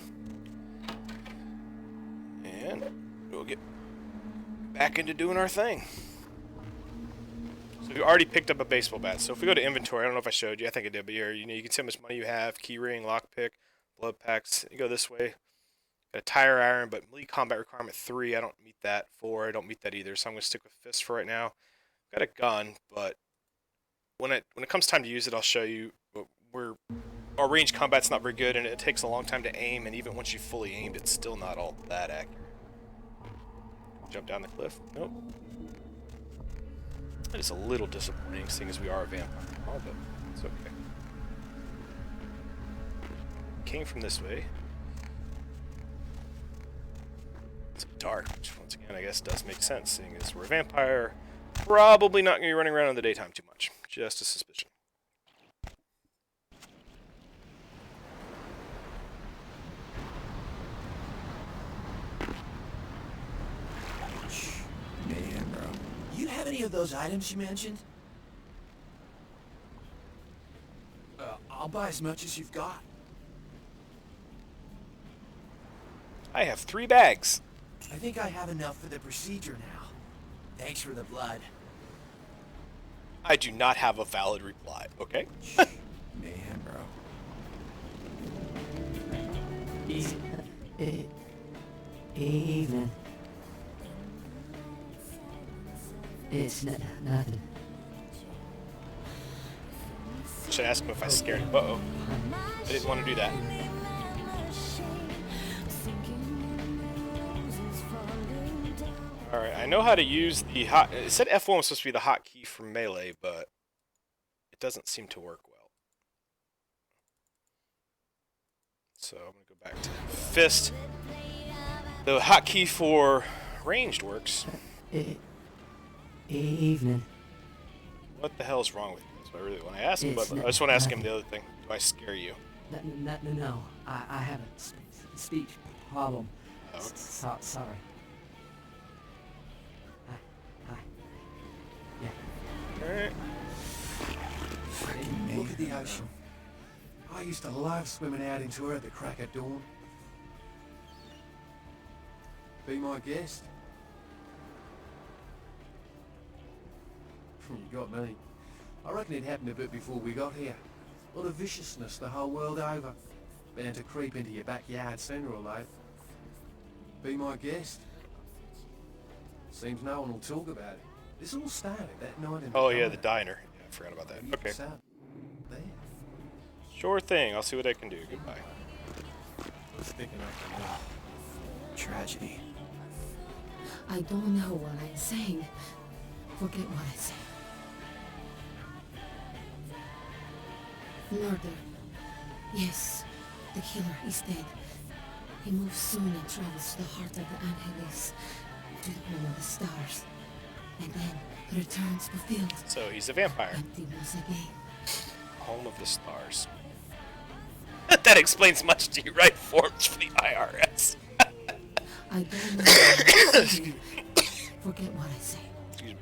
And we'll get back into doing our thing. So we already picked up a baseball bat. So if we go to inventory, I don't know if I showed you. I think I did, but here, you know, you can see how much money you have, key ring, lockpick, blood packs. You go this way. Got a tire iron, but melee combat requirement 3. I don't meet that. 4. I don't meet that either. So I'm going to stick with fists for right now. Got a gun, but when it comes time to use it, I'll show you. Our range combat's not very good, and it takes a long time to aim. And even once you fully aimed, it's still not all that accurate. Jump down the cliff. Nope. That is a little disappointing, seeing as we are a vampire, but it's okay. Came from this way. It's dark, which once again I guess does make sense, seeing as we're a vampire. Probably not going to be running around in the daytime too much. Just a suspicion. Man, bro. You have any of those items you mentioned? I'll buy as much as you've got. I have 3 bags. I think I have enough for the procedure now. Thanks for the blood. I do not have a valid reply, okay? Man, bro. Evening. It's nothing. Should ask him if I scared him. Uh-oh. I didn't want to do that. Alright, I know how to use the hot... It said F1 was supposed to be the hotkey for melee, but it doesn't seem to work well. So I'm going to go back to fist. The hotkey for ranged works. Evening. What the hell is wrong with you? That's what I really want to ask him, but I just want to ask him the other thing. Do I scare you? No. I have a speech problem. Oh, okay. Sorry. Hi. Yeah. Alright. Look at the ocean. I used to love swimming out into her at the crack of dawn. Be my guest. You got me. I reckon it happened a bit before we got here. A lot of viciousness the whole world over. Bound to creep into your backyard sooner or later. Be my guest. Seems no one will talk about it. This all started that night in the Oh, yeah, diner. the diner. Yeah, I forgot about that. Okay. So, there. Sure thing. I'll see what I can do. Goodbye. Sticking up the mouth. Tragedy. I don't know what I'm saying. Forget what I said. Murder. Yes, the killer is dead. He moves soon and travels to the heart of the Angeles, to the home of the stars, and then returns fulfilled. So he's a vampire. Empty once again. Home of the stars. That explains much to you, right? Forms for the IRS. I don't know what I'm saying. Forget what I say. Excuse me.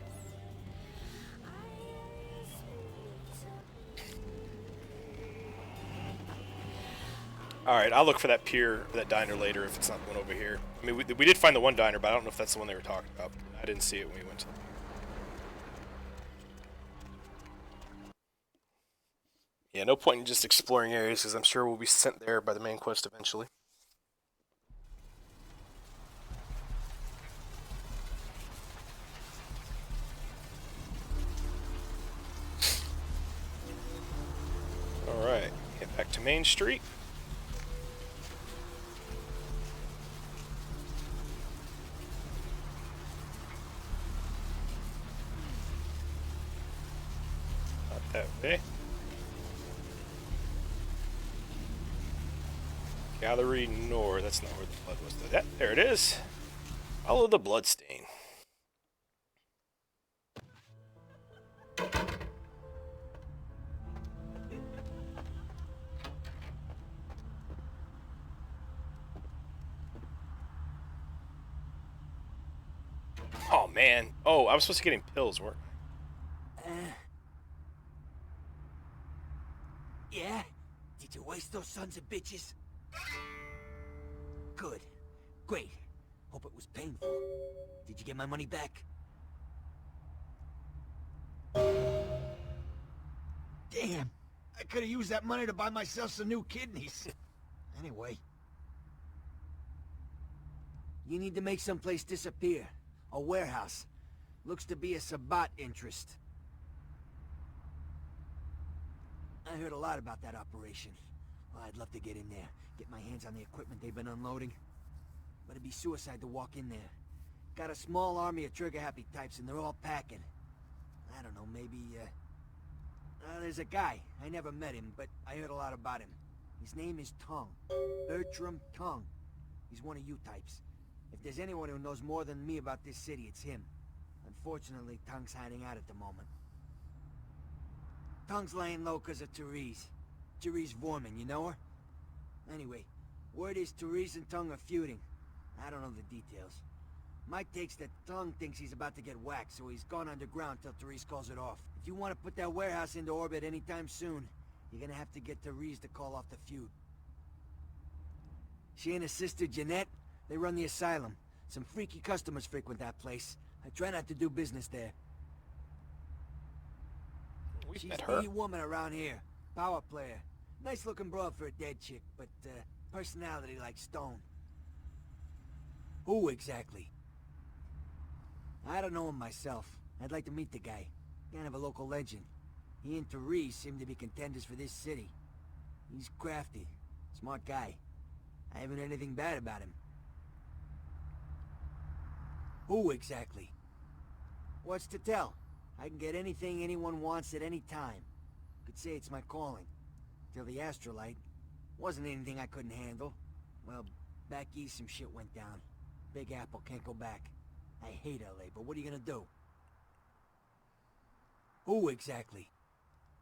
Alright, I'll look for that pier, that diner later if it's not the one over here. I mean, we did find the one diner, but I don't know if that's the one they were talking about. I didn't see it when we went to. Yeah, no point in just exploring areas, because I'm sure we'll be sent there by the main quest eventually. Alright, get back to Main Street. that way. Gallery North. That's not where the blood was. There it is. Follow the blood stain. Oh man. Oh, I was supposed to get him pills, weren't I? Yeah? Did you waste those sons of bitches? Good. Great. Hope it was painful. Did you get my money back? Damn! I could have used that money to buy myself some new kidneys. Anyway. You need to make someplace disappear. A warehouse. Looks to be a Sabbat interest. I heard a lot about that operation. Well, I'd love to get in there, get my hands on the equipment they've been unloading. But it'd be suicide to walk in there. Got a small army of trigger-happy types and they're all packing. I don't know, maybe, there's a guy. I never met him, but I heard a lot about him. His name is Tongue. Bertram Tongue. He's one of you types. If there's anyone who knows more than me about this city, it's him. Unfortunately, Tongue's hiding out at the moment. Tongue's laying low because of Therese. Therese Vorman, you know her? Anyway, word is Therese and Tongue are feuding. I don't know the details. My take's that Tongue thinks he's about to get whacked, so he's gone underground till Therese calls it off. If you want to put that warehouse into orbit anytime soon, you're gonna have to get Therese to call off the feud. She and her sister Jeanette, they run the asylum. Some freaky customers frequent that place. I try not to do business there. We've She's met her. the woman around here. Power player. Nice looking broad for a dead chick, but personality like stone. Who exactly? I don't know him myself. I'd like to meet the guy. Kind of a local legend. He and Therese seem to be contenders for this city. He's crafty. Smart guy. I haven't heard anything bad about him. Who exactly? What's to tell? I can get anything anyone wants at any time. Could say it's my calling. Till the astrolite. Wasn't anything I couldn't handle. Well, back east some shit went down. Big Apple can't go back. I hate LA, but what are you gonna do? Who exactly?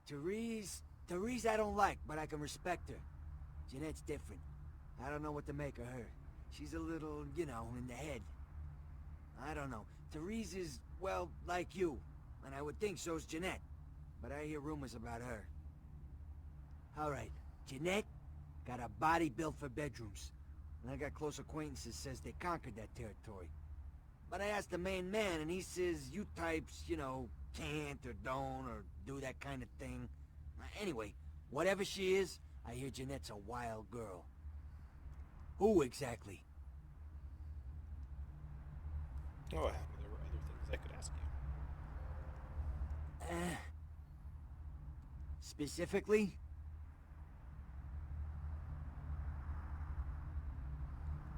Therese I don't like, but I can respect her. Jeanette's different. I don't know what to make of her. She's a little, you know, in the head. I don't know. Therese is, well, like you. And I would think so's Jeanette. But I hear rumors about her. Alright, Jeanette got a body built for bedrooms. And I got close acquaintances says they conquered that territory. But I asked the main man and he says you types, you know, can't or don't or do that kind of thing. Anyway, whatever she is, I hear Jeanette's a wild girl. Who exactly? Oh, there were other things I could ask you. Specifically?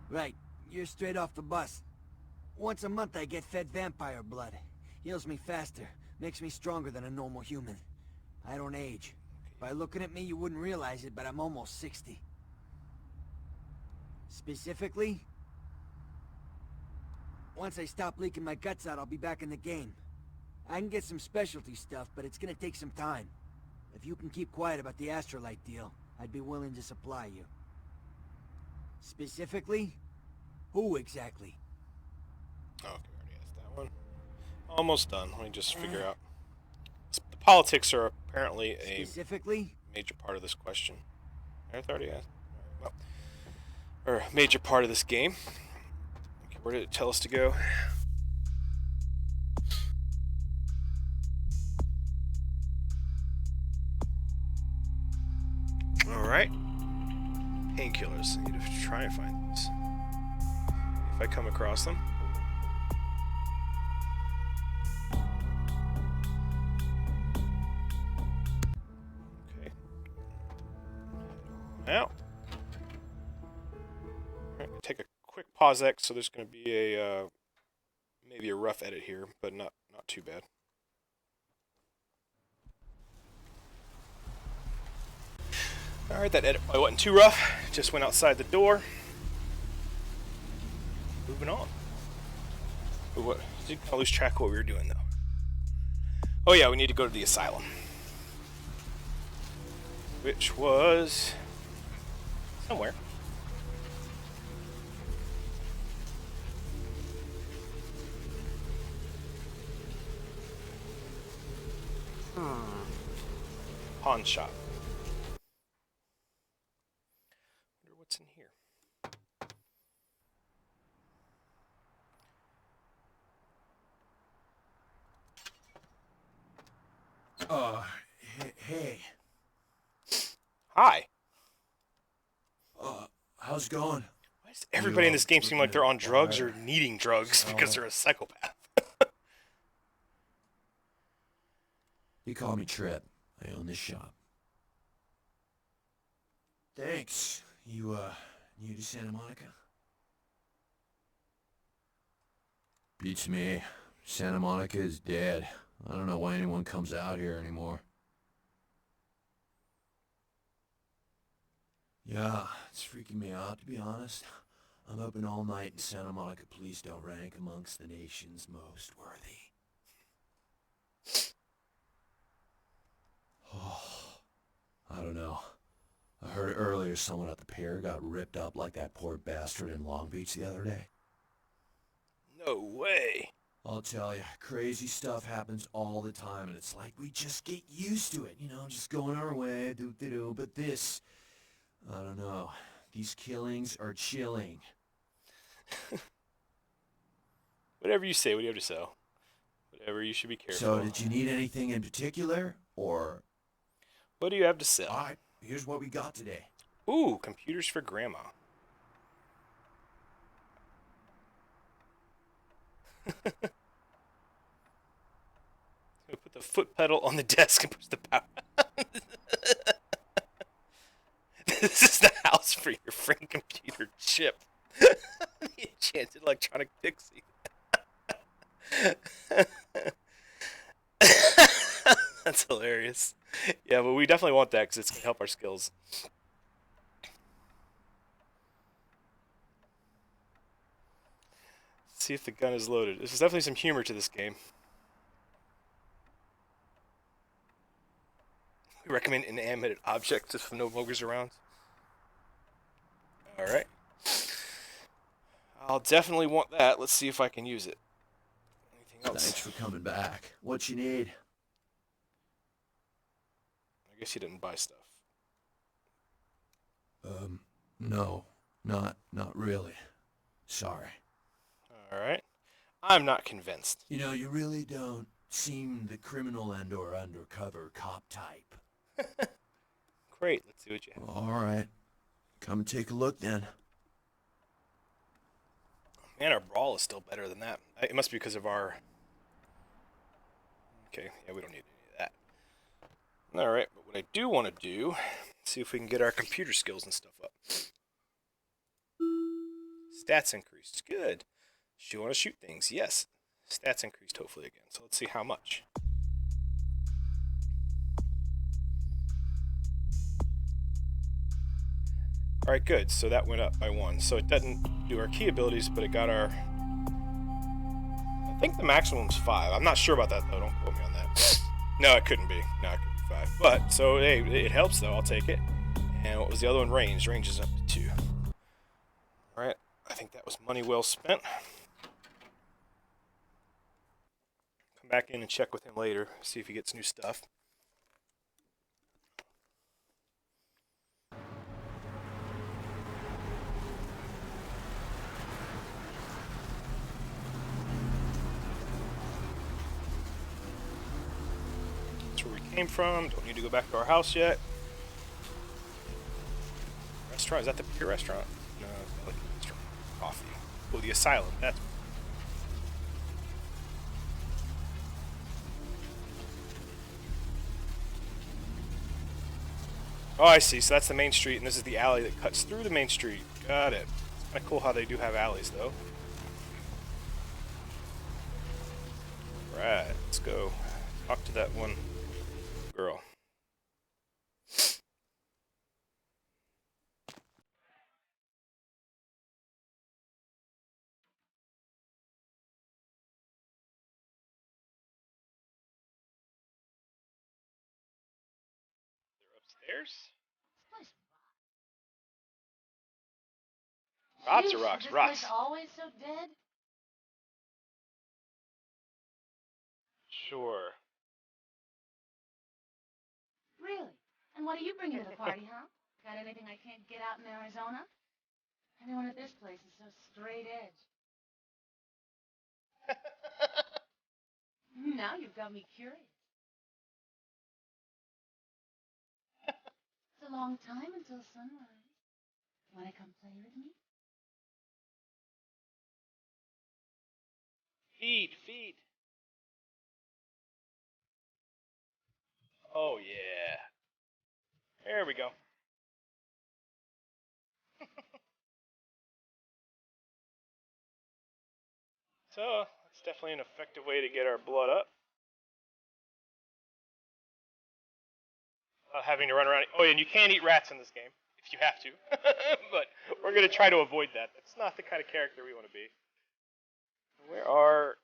Right, you're straight off the bus. Once a month I get fed vampire blood. Heals me faster, makes me stronger than a normal human. I don't age. By looking at me you wouldn't realize it, but I'm almost 60. Specifically? Once I stop leaking my guts out, I'll be back in the game. I can get some specialty stuff, but it's gonna take some time. If you can keep quiet about the astrolite deal, I'd be willing to supply you. Specifically? Who exactly? Oh, okay, we already asked that one. Almost done. Let me just figure out. The politics are apparently a Specifically? major part of this question. I already asked. Well, or a major part of this game. Okay, where did it tell us to go? Alright. Painkillers. I need to try and find those. If I come across them. Okay. Now. Alright, take a quick pause X, so there's going to be a maybe a rough edit here, but not too bad. Alright, that edit probably wasn't too rough. Just went outside the door. Moving on. What? Did I lose track of what we were doing, though? Oh yeah, we need to go to the asylum. Which was... somewhere. Pawn shop. Wonder what's in here. Hey. Hi. How's it going? Why does everybody in this game seem like they're on drugs or needing drugs because they're a psychopath? You call me Trip. I own this shop. Thanks. You, new to Santa Monica? Beats me. Santa Monica is dead. I don't know why anyone comes out here anymore. Yeah, it's freaking me out, to be honest. I'm hoping all night in Santa Monica police don't rank amongst the nation's most worthy. Oh, I don't know. I heard earlier someone at the pier got ripped up like that poor bastard in Long Beach the other day. No way. I'll tell you, crazy stuff happens all the time, and it's like we just get used to it, you know, just going our way, do-do-do. But this, I don't know. These killings are chilling. Whatever you say, what do you have to sell? Whatever, you should be careful. So, did you need anything in particular, or... What do you have to sell? Alright, here's what we got today. Ooh, computers for grandma. Put the foot pedal on the desk and push the power. This is the house for your friend computer chip. The enchanted electronic pixie. That's hilarious. Yeah, but we definitely want that because it's going to help our skills. See if the gun is loaded. There's definitely some humor to this game. We recommend inanimate objects if no ogres around. Alright. I'll definitely want that. Let's see if I can use it. Anything else? Thanks for coming back. What you need? I guess you didn't buy stuff. No. Not really. Sorry. Alright. I'm not convinced. You know, you really don't seem the criminal and or undercover cop type. Great, let's see what you have. Alright. Come and take a look then. Man, our brawl is still better than that. It must be because of our... Okay, yeah, we don't need any of that. Alright, but what I do want to do, see if we can get our computer skills and stuff up. Stats increased. Good. Do you want to shoot things? Yes. Stats increased hopefully again. So let's see how much. Alright, good. So that went up by 1. So it doesn't do our key abilities, but it got our... I think the maximum's 5. I'm not sure about that, though. Don't quote me on that. No, it couldn't be. No, it could be 5. But, so, hey, it helps, though. I'll take it. And what was the other one? Range. Range is up to 2. Alright. I think that was money well spent. Come back in and check with him later. See if he gets new stuff. Came from. Don't need to go back to our house yet. Restaurant? Is that the beer restaurant? No, it's like a restaurant. Coffee. Oh, the asylum. That's... Oh, I see. So that's the main street, and this is the alley that cuts through the main street. Got it. It's kind of cool how they do have alleys, though. Right. Let's go talk to that one girl. Bears? This place Lots of Jeez, rocks. is this Rocks. place always so dead? Sure. Really? And what are you bringing to the party, huh? Got anything I can't get out in Arizona? Everyone at this place is so straight edge. Now you've got me curious. It's a long time until sunrise. Want to come play with me? Feed. Oh, yeah. There we go. So, that's definitely an effective way to get our blood up. Without having to run around. Oh, and you can eat rats in this game, if you have to. But we're going to try to avoid that. That's not the kind of character we want to be. Where are...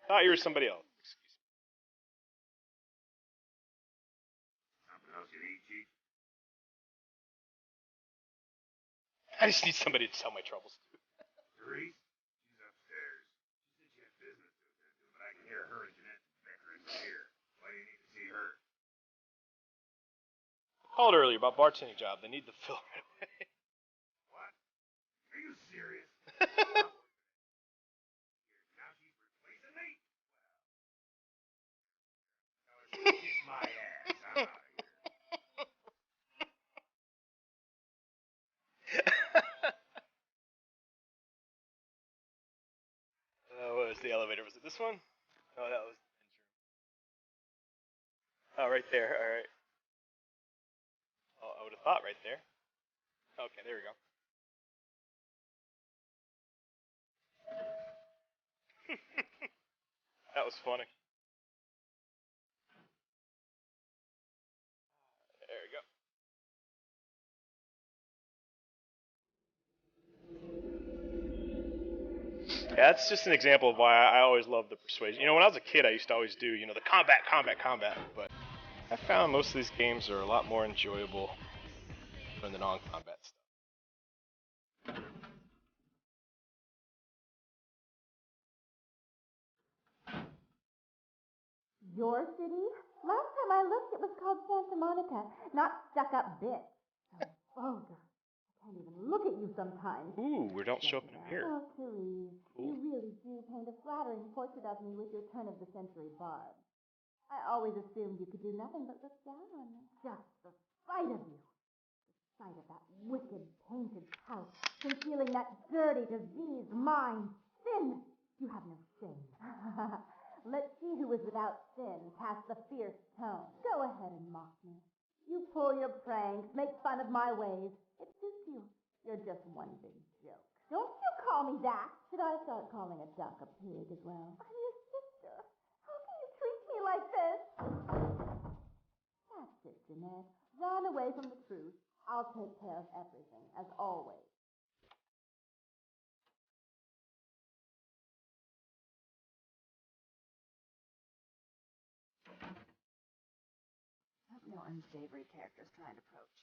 Thought you were somebody else. Excuse me. Something else you need, Chief? I just need somebody to tell my troubles to. Therese? She's upstairs. She said she had business to attend to, but I can hear her and Jeanette bickering from here. Why do you need to see her? I called earlier about bartending job. They need the fill right away. What? Are you serious? Now she's replacing me? Well, tell her to kiss my ass. I'm out of here. What was the elevator? Was it this one? Oh, that was... Oh, right there. All right. Oh, I would have thought right there. Okay, there we go. That was funny. There we go. Yeah, that's just an example of why I always love the persuasion. You know, when I was a kid, I used to always do, the combat. But I found most of these games are a lot more enjoyable than the non-combat stuff. Your city? Last time I looked, it was called Santa Monica, not Stuck-Up Bit. So vulgar. I can't even look at you sometimes. Ooh, we don't show up in a mirror. Oh, Therese, Cool. you really do paint a flattering portrait of me with your turn-of-the-century barb. I always assumed you could do nothing but look down on me. Just the sight of you. The sight of that wicked painted house, concealing that dirty, diseased mind. Sin! You have no shame. Let's see who is without sin past the fierce tone. Go ahead and mock me. You pull your pranks, make fun of my ways. It suits you. You're just one big joke. Don't you call me that. Should I start calling a duck a pig as well? I'm your sister. How can you treat me like this? That's it, Jeanette. Run away from the truth. I'll take care of everything, as always. No unsavory characters trying to approach.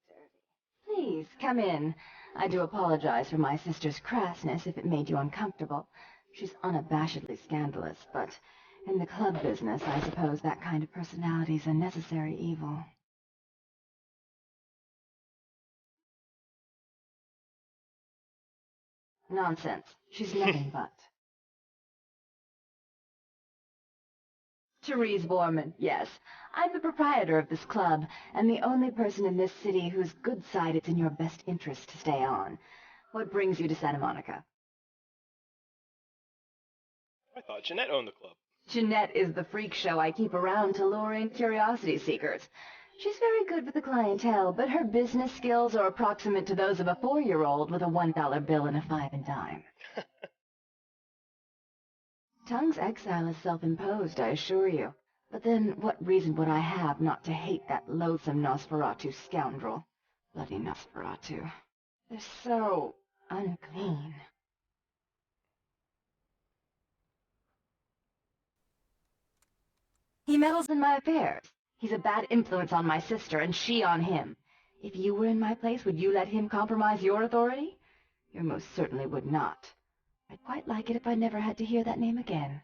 Dirty. Please, come in. I do apologize for my sister's crassness if it made you uncomfortable. She's unabashedly scandalous, but in the club business, I suppose that kind of personality's a necessary evil. Nonsense. She's nothing but. Therese Borman, yes. I'm the proprietor of this club, and the only person in this city whose good side it's in your best interest to stay on. What brings you to Santa Monica? I thought Jeanette owned the club. Jeanette is the freak show I keep around to lure in curiosity seekers. She's very good with the clientele, but her business skills are approximate to those of a 4-year-old with a $1 bill and a 5 and dime. Tongue's exile is self-imposed, I assure you. But then, what reason would I have not to hate that loathsome Nosferatu scoundrel? Bloody Nosferatu. They're so unclean. He meddles in my affairs. He's a bad influence on my sister, and she on him. If you were in my place, would you let him compromise your authority? You most certainly would not. I'd quite like it if I never had to hear that name again.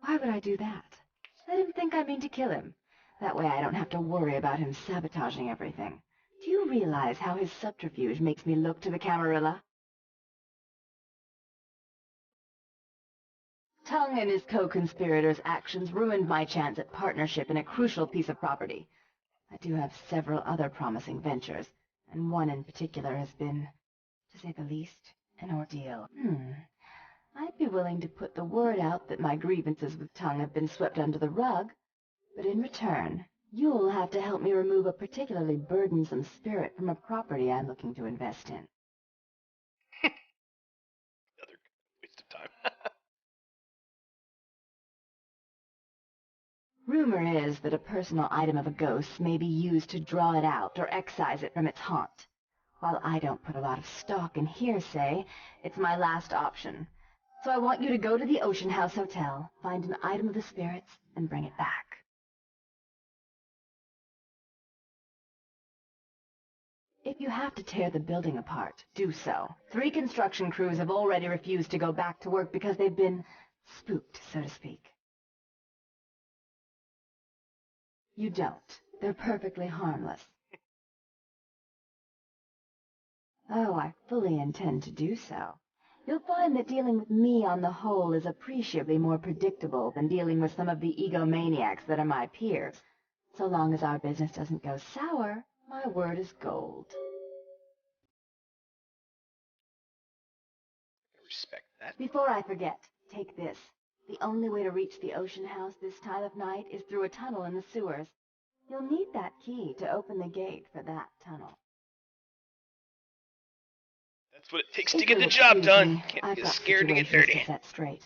Why would I do that? Let him think I mean to kill him. That way I don't have to worry about him sabotaging everything. Do you realize how his subterfuge makes me look to the Camarilla? Tongue and his co-conspirators' actions ruined my chance at partnership in a crucial piece of property. I do have several other promising ventures, and one in particular has been, to say the least, an ordeal. I'd be willing to put the word out that my grievances with Tongue have been swept under the rug, but in return, you'll have to help me remove a particularly burdensome spirit from a property I'm looking to invest in. Another waste of time. Rumor is that a personal item of a ghost may be used to draw it out or excise it from its haunt. While I don't put a lot of stock in hearsay, it's my last option. So I want you to go to the Ocean House Hotel, find an item of the spirits, and bring it back. If you have to tear the building apart, do so. 3 construction crews have already refused to go back to work because they've been spooked, so to speak. You don't. They're perfectly harmless. Oh, I fully intend to do so. You'll find that dealing with me on the whole is appreciably more predictable than dealing with some of the egomaniacs that are my peers. So long as our business doesn't go sour, my word is gold. Respect that. Before I forget, take this. The only way to reach the Ocean House this time of night is through a tunnel in the sewers. You'll need that key to open the gate for that tunnel. That's what it takes to get the job done. Can't I've be got scared to get situations dirty. to set straight.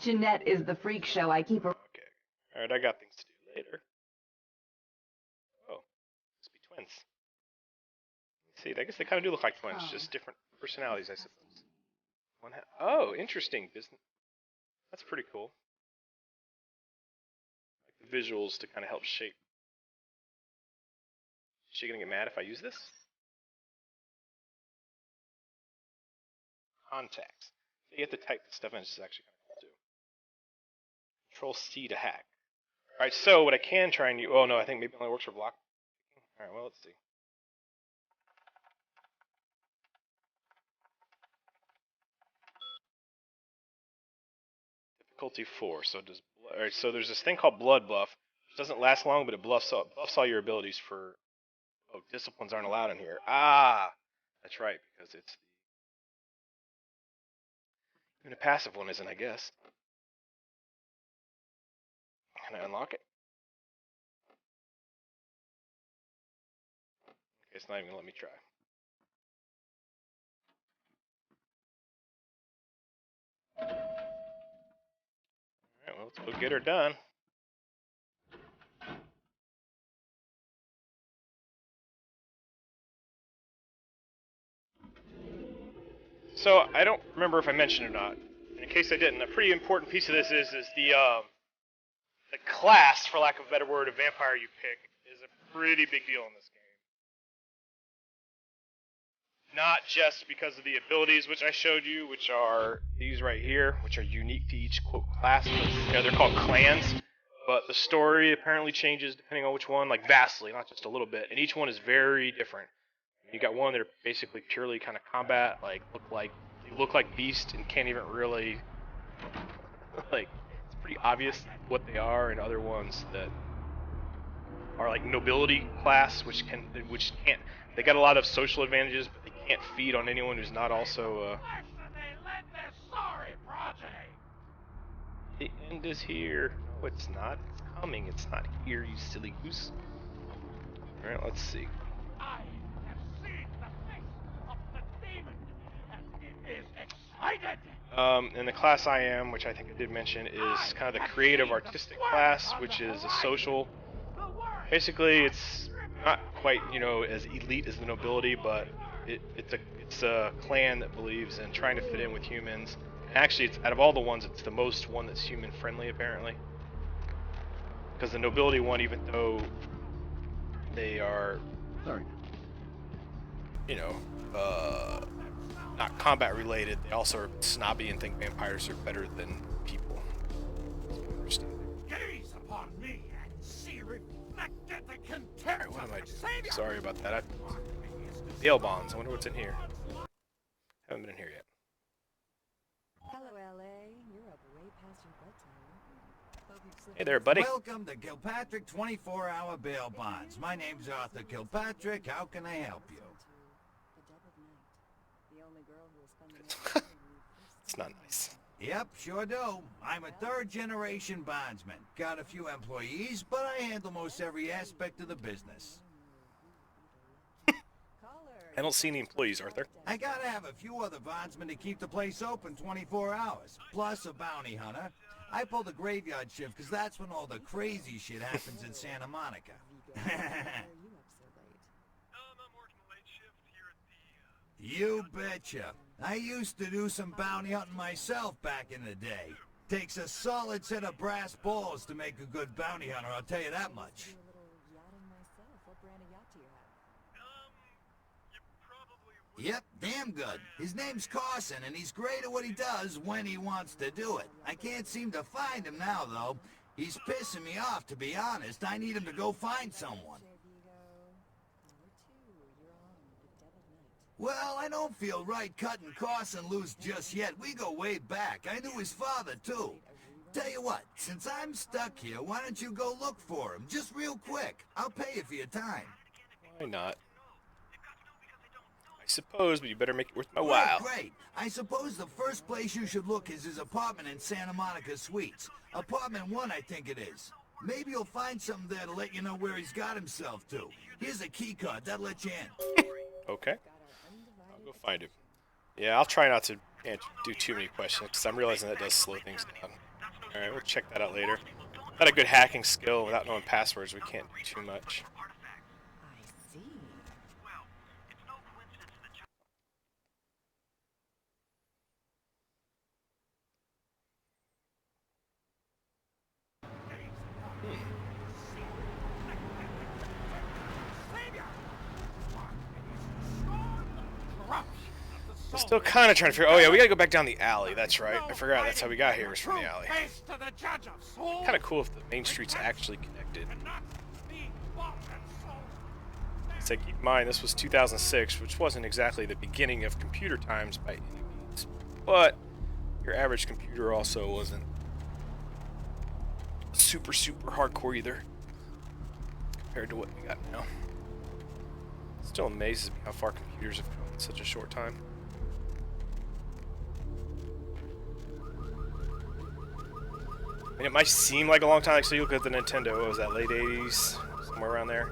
Jeanette is the freak show I keep. Okay. Alright, I got things to do later. Oh, must be twins. Let's see, I guess they kind of do look like twins, just different personalities, I suppose. Oh, interesting. That's pretty cool. Like the visuals to kind of help shape. Is she gonna get mad if I use this? Contacts. So you have to type this stuff in. This is actually kind of cool too. Control C to hack. Alright, so what I can try and use. Oh no, I think maybe it only works for block. Alright, well, let's see. Difficulty 4. So does. Alright, so there's this thing called Blood Buff. It doesn't last long, but it buffs all your abilities for. Oh, disciplines aren't allowed in here. Ah! That's right, because it's the. Even a passive one isn't, I guess. Can I unlock it? Okay, it's not even gonna let me try. Alright, well, let's go get her done. So, I don't remember if I mentioned it or not. In case I didn't, a pretty important piece of this is the class, for lack of a better word, of vampire you pick is a pretty big deal in this game. Not just because of the abilities which I showed you, which are these right here, which are unique to each quote class. They're called clans, but the story apparently changes depending on which one, like vastly, not just a little bit. And each one is very different. You got one that are basically purely kind of combat, look like beast and can't even really like. It's pretty obvious what they are, and other ones that are like nobility class, which can't. They got a lot of social advantages, but they can't feed on anyone who's not also. The end is here. No, it's not. It's coming. It's not here, you silly goose. All right, let's see. I have seen the face of the demon, and it is excited. And the class I am, which I think I did mention, is kind of the creative artistic class, which is a social. Basically, it's not quite, you know, as elite as the nobility, but it's a clan that believes in trying to fit in with humans. And actually, it's out of all the ones, it's the most one that's human friendly apparently. Because the nobility one, even though they are, Sorry. you know, not combat related, they also are snobby and think vampires are better than people. That's my understanding. Gaze upon me and see reflected the contempt. Alright, what am I doing? Sorry about that. Bail bonds. I wonder what's in here. Haven't been in here yet. Hello, LA. You're up way past your bedtime. Hope you've slipped Hey there, buddy. Welcome to Kilpatrick 24-hour bail bonds. My name's Arthur Kilpatrick. How can I help you? the dead of night. The only girl who will spend the night with you. It's not nice. Yep, sure do. I'm a third-generation bondsman. Got a few employees, but I handle most every aspect of the business. I don't see any employees, Arthur. I gotta have a few other bondsmen to keep the place open 24 hours, plus a bounty hunter. I pull the graveyard shift because that's when all the crazy shit happens in Santa Monica. You betcha. I used to do some bounty hunting myself back in the day. Takes a solid set of brass balls to make a good bounty hunter, I'll tell you that much. Yep, damn good. His name's Carson, and he's great at what he does when he wants to do it. I can't seem to find him now, though. He's pissing me off, to be honest. I need him to go find someone. Well, I don't feel right cutting Carson loose just yet. We go way back. I knew his father, too. Tell you what, since I'm stuck here, why don't you go look for him? Just real quick. I'll pay you for your time. Why not? I suppose, but you better make it worth my Well, while. great. I suppose the first place you should look is his apartment in Santa Monica Suites. Apartment 1, I think it is. Maybe you'll find something there to let you know where he's got himself to. Here's a key card. That'll let you in. Okay. I'll go find him. Yeah, I'll try not to do too many questions, because I'm realizing that does slow things down. Alright, we'll check that out later. Got a good hacking skill. Without knowing passwords, we can't do too much. I'm still kind of trying to figure. Oh yeah, we gotta go back down the alley. That's right. I forgot. That's how we got here. Was from the alley. Kind of cool if the main streets actually connected. So keep in mind, this was 2006, which wasn't exactly the beginning of computer times by any means, but your average computer also wasn't super hardcore either compared to what we got now. It still amazes me how far computers have come in such a short time. I mean, it might seem like a long time, like, so you look at the Nintendo, what was that, late 80s, somewhere around there?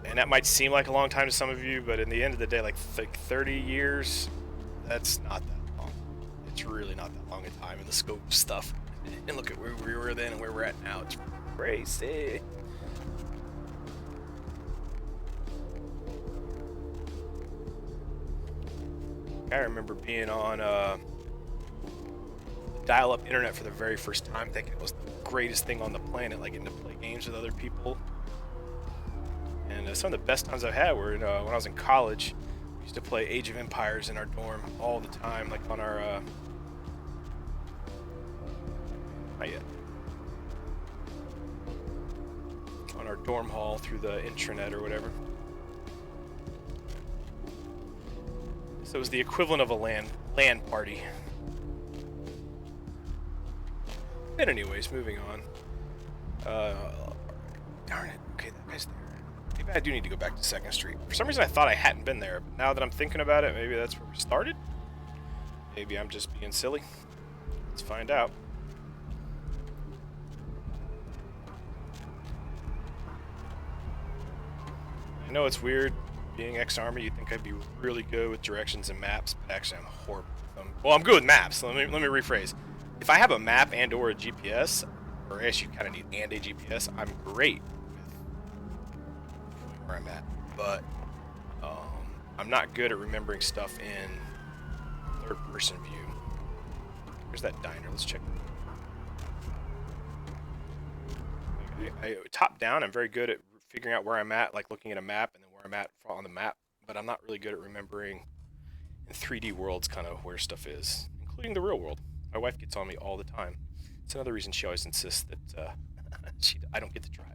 And that might seem like a long time to some of you, but in the end of the day, like 30 years, that's not that long. It's really not that long a time in the scope of stuff. And look at where we were then and where we're at now. It's crazy. I remember being on dial-up internet for the very first time, thinking it was the greatest thing on the planet, like getting to play games with other people. And some of the best times I've had were when I was in college. We used to play Age of Empires in our dorm all the time, like on our not yet. On our dorm hall through the intranet or whatever. So it was the equivalent of a LAN party. But anyways, moving on. Darn it. Okay, that guy's there. Maybe I do need to go back to 2nd Street. For some reason I thought I hadn't been there, but now that I'm thinking about it, maybe that's where we started? Maybe I'm just being silly. Let's find out. I know it's weird, being ex-Army, you'd think I'd be really good with directions and maps, but actually I'm horrible with them. Well, I'm good with maps, let me rephrase. If I have a map and or a GPS, or I guess you kind of need and a GPS, I'm great with where I'm at, but I'm not good at remembering stuff in third-person view. Where's that diner? Let's check. Okay, top down, I'm very good at figuring out where I'm at, like looking at a map and then where I'm at on the map, but I'm not really good at remembering in 3D worlds kind of where stuff is, including the real world. My wife gets on me all the time. It's another reason she always insists that I don't get to drive.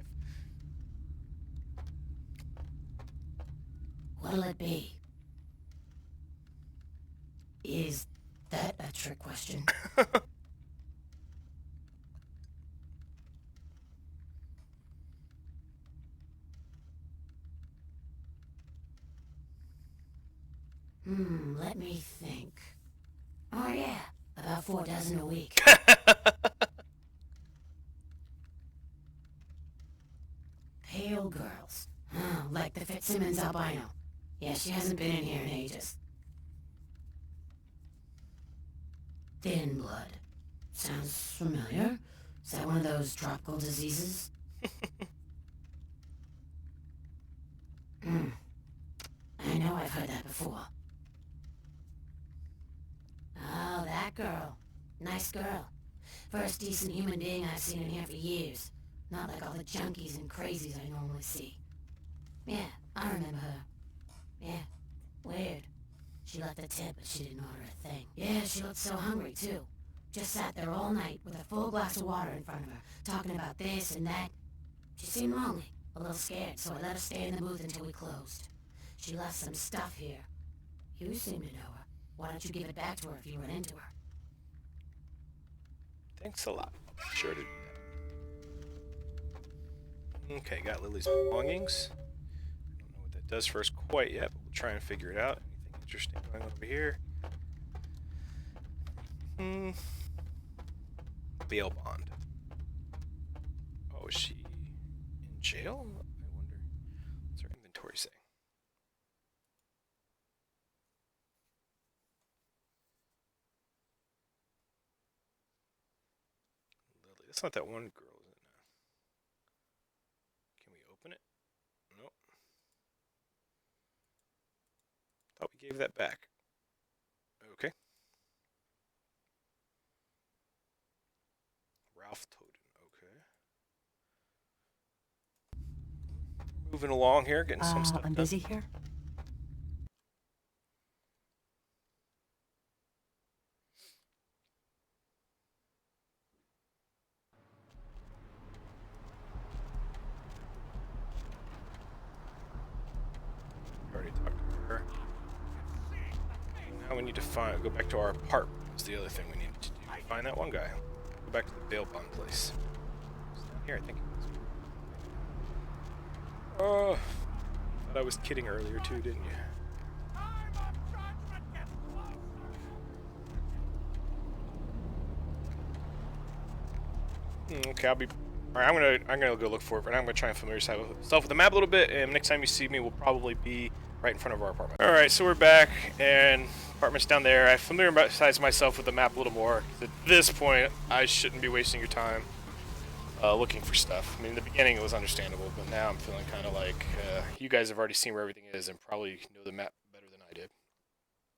What'll it be? Is that a trick question? Let me think. Oh yeah, about 4 dozen a week. Pale girls. Oh, like the Fitzsimmons albino. Yeah, she hasn't been in here in ages. Thin blood. Sounds familiar. Is that one of those tropical diseases? I know I've heard that before. Oh, that girl. Nice girl. First decent human being I've seen in here for years. Not like all the junkies and crazies I normally see. Yeah, I remember her. Yeah, weird. She left a tip, but she didn't order a thing. Yeah, she looked so hungry, too. Just sat there all night with a full glass of water in front of her, talking about this and that. She seemed lonely, a little scared, so I let her stay in the booth until we closed. She left some stuff here. You seem to know her. Why don't you give it back to her if you run into her? Thanks a lot. I'll be sure to do that. Okay, got Lily's belongings. I don't know what that does for us quite yet, but we'll try and figure it out. Anything interesting going on over here? Bail bond. Oh, is she in jail? I wonder. What's her inventory say? Lily. That's not that one girl, is it? Can we open it? Nope. Thought we gave that back. Okay. Ralph Toden. Okay. Moving along here, getting some stuff I'm done. busy here. Already talked to her. Now we need to go back to our apartment. That's the other thing we need to do. Find that one guy. Go back to the bail bond place. It's down here, I think. Oh, thought I was kidding earlier too, didn't you? Okay, I'll be. All right, I'm gonna go look for it, but I'm gonna try and familiarize myself with the map a little bit. And next time you see me, we'll probably be right in front of our apartment. All right, so we're back, and apartment's down there. I familiarized myself with the map a little more. At this point, I shouldn't be wasting your time looking for stuff. I mean, in the beginning it was understandable, but now I'm feeling kind of like you guys have already seen where everything is and probably know the map better than I did.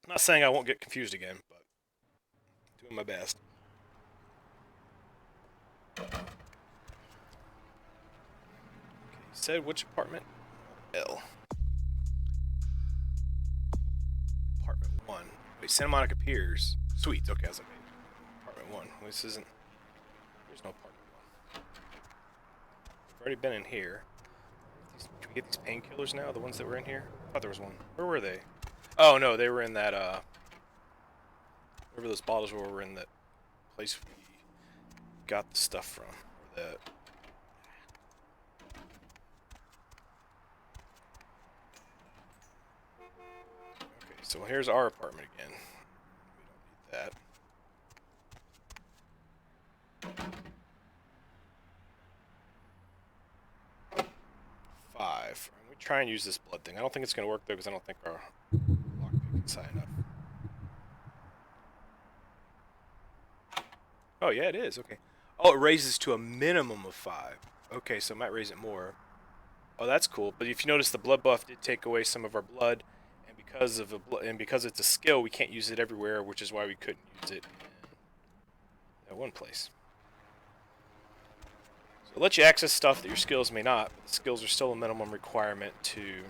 I'm not saying I won't get confused again, but doing my best. Okay, you said which apartment? L. Apartment 1. Wait, Santa Monica Piers. Suites. Okay, I was like, apartment 1. Well, this isn't. There's no apartment 1. We've already been in here. Can we get these painkillers now? The ones that were in here? I thought there was one. Where were they? Oh no, they were in that. Wherever those bottles were in that place we got the stuff from. Or that. Okay, so here's our apartment again. We don't need that. 5. I'm gonna try and use this blood thing. I don't think it's gonna work though, because I don't think our lockpick is high enough. Oh yeah, it is. Okay. Oh, it raises to a minimum of 5. Okay, so it might raise it more. Oh, that's cool. But if you notice, the blood buff did take away some of our blood, and because it's a skill, we can't use it everywhere, which is why we couldn't use it in that one place. So it lets you access stuff that your skills may not, but the skills are still a minimum requirement to...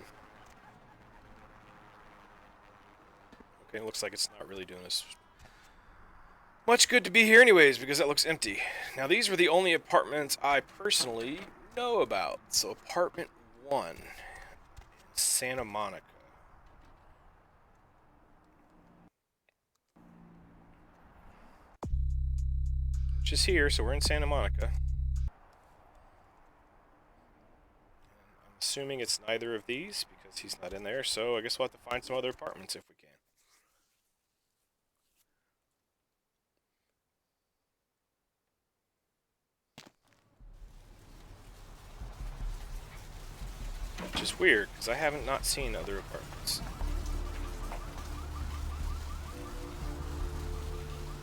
Okay, it looks like it's not really doing us much good to be here anyways, because that looks empty. Now, these were the only apartments I personally know about. So, apartment 1, Santa Monica. Which is here, so we're in Santa Monica. I'm assuming it's neither of these, because he's not in there, so I guess we'll have to find some other apartments if we can. Which is weird, because I haven't not seen other apartments.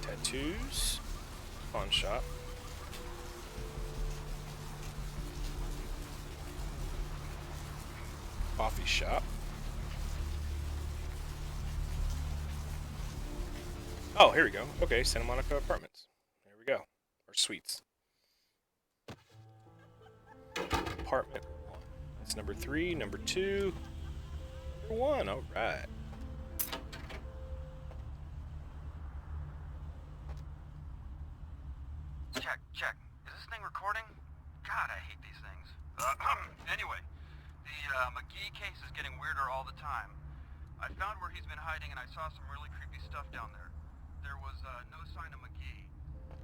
Tattoos. Pawn shop. Coffee shop. Oh, here we go. Okay, Santa Monica Apartments. There we go. Or suites. Apartment 1. That's number 3, number 2, number 1. All right. Check. Is this thing recording? God, I hate these things. Anyway, the McGee case is getting weirder all the time. I found where he's been hiding and I saw some really creepy stuff down there. There was no sign of McGee.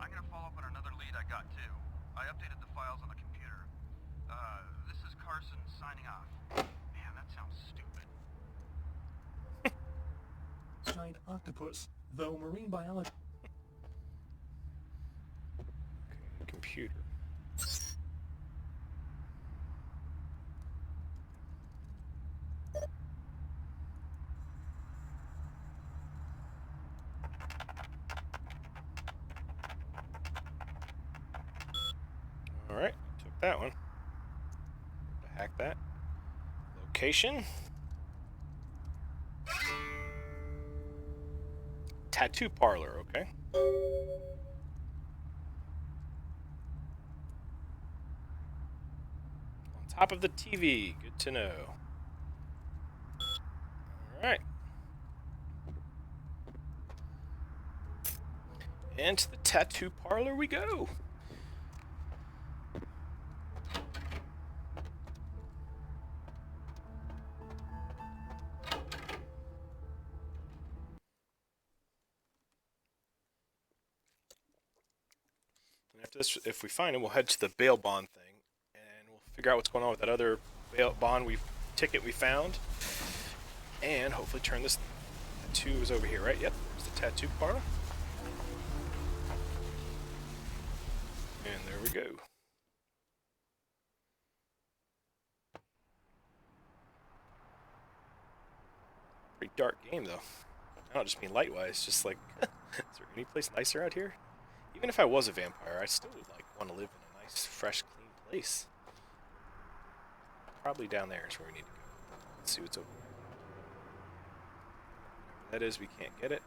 I'm gonna follow up on another lead I got too. I updated the files on the computer. This is Carson signing off. Man, that sounds stupid. Giant octopus, though marine biology... Computer. Alright, took that one. Hack that. Location. Tattoo parlor, okay. On top of the TV, good to know. Alright. And to the tattoo parlor we go. And after this, if we find him, we'll head to the bail bond thing, and we'll figure out what's going on with that other bail bond ticket we found, and hopefully turn this. Tattoo is over here, right? Yep, there's the tattoo parlor. And there we go. Pretty dark game, though. I don't just mean light-wise, just like, is there any place nicer out here? Even if I was a vampire, I still would like want to live in a nice, fresh, clean place. Probably down there is where we need to go. Let's see what's over there. Whatever that is, we can't get it.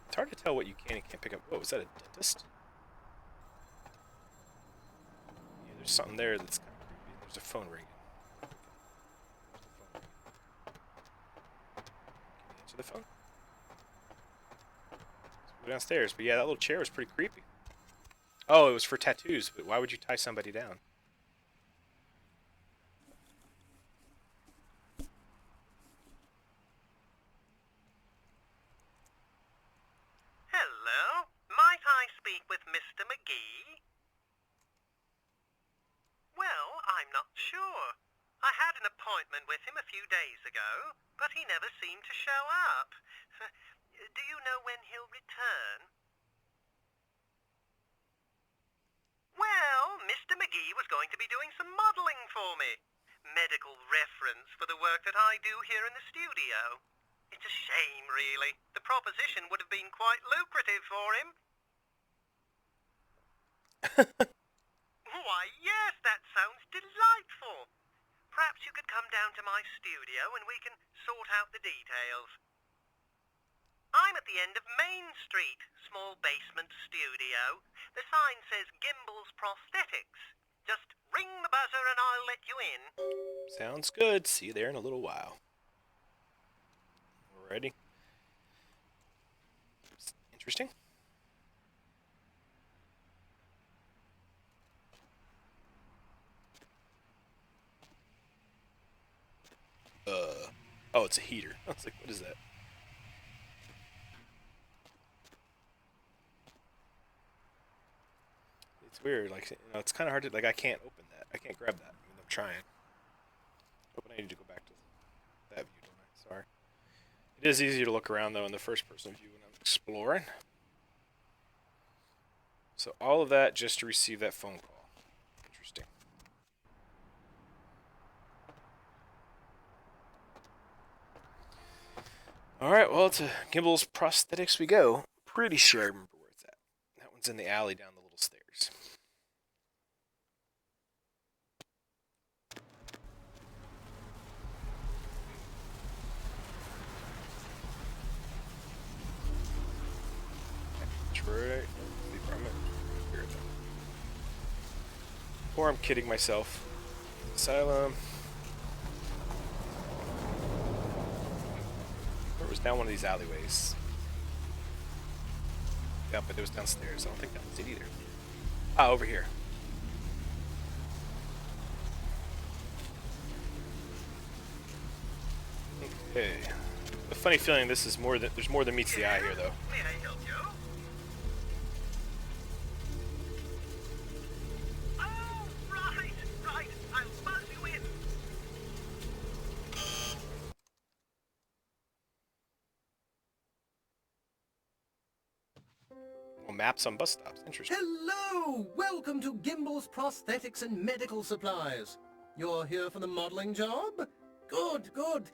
It's hard to tell what you can and can't pick up. Whoa, is that a dentist? Yeah, there's something there that's kind of creepy. There's a phone ringing. Can you answer the phone? Let's go downstairs. But yeah, that little chair was pretty creepy. Oh, it was for tattoos, but why would you tie somebody down? Hello? Might I speak with Mr. McGee? Well, I'm not sure. I had an appointment with him a few days ago, but he never seemed to show up. Do you know when he'll return? Well, Mr. McGee was going to be doing some modeling for me. Medical reference for the work that I do here in the studio. It's a shame, really. The proposition would have been quite lucrative for him. Why, yes, that sounds delightful. Perhaps you could come down to my studio and we can sort out the details. I'm at the end of Main Street, small basement studio. The sign says Gimbel's Prosthetics. Just ring the buzzer and I'll let you in. Sounds good. See you there in a little while. Alrighty. Interesting. Oh, it's a heater. I was like, what is that? It's weird. Like, it's kind of hard to, like, I can't open that. I can't grab that. I mean, I'm trying. Oh, but I need to go back to that view, don't I? Sorry. It is easier to look around, though, in the first-person view when I'm exploring. So all of that just to receive that phone call. Interesting. Alright, well, to Gimbel's Prosthetics we go. Pretty sure I remember where it's at. That one's in the alley down the little stairs. Right. Or I'm kidding myself. Asylum. Or it was down one of these alleyways. Yeah, but it was downstairs. I don't think that was it either. Ah, over here. Okay. A funny feeling this is more than there's more than meets the eye here, though. May I help you? Oh, right. I'll buzz you in. Well, maps on bus stops. Interesting. Hello! Welcome to Gimbel's Prosthetics and Medical Supplies. You're here for the modeling job? Good, good.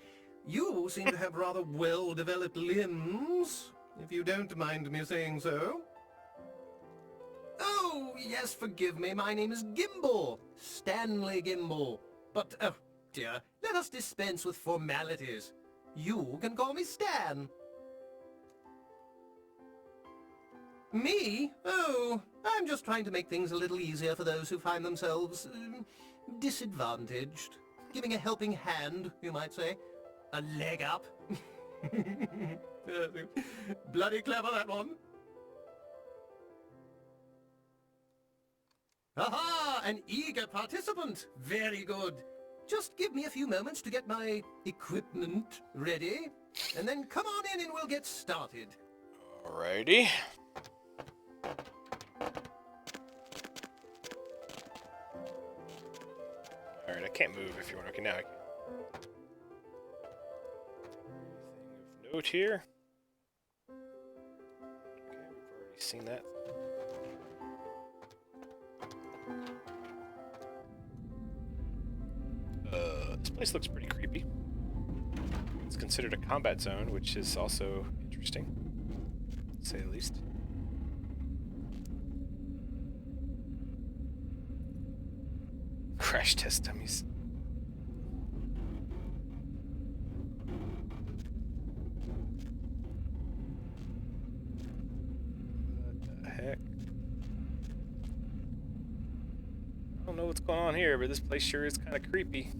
You seem to have rather well-developed limbs, if you don't mind me saying so. Oh, yes, forgive me. My name is Gimbel. Stanley Gimbel. But, oh, dear, let us dispense with formalities. You can call me Stan. Me? Oh, I'm just trying to make things a little easier for those who find themselves disadvantaged. Giving a helping hand, you might say. A leg up. Bloody clever, that one. Aha! An eager participant. Very good. Just give me a few moments to get my equipment ready, and then come on in and we'll get started. Alrighty. Alright, I can't move if you want. Okay, now I can. Anything of note here? Okay, we've already seen that. This place looks pretty creepy. It's considered a combat zone, which is also interesting, to say the least. Crash test dummies. What the heck? I don't know what's going on here, but this place sure is kind of creepy.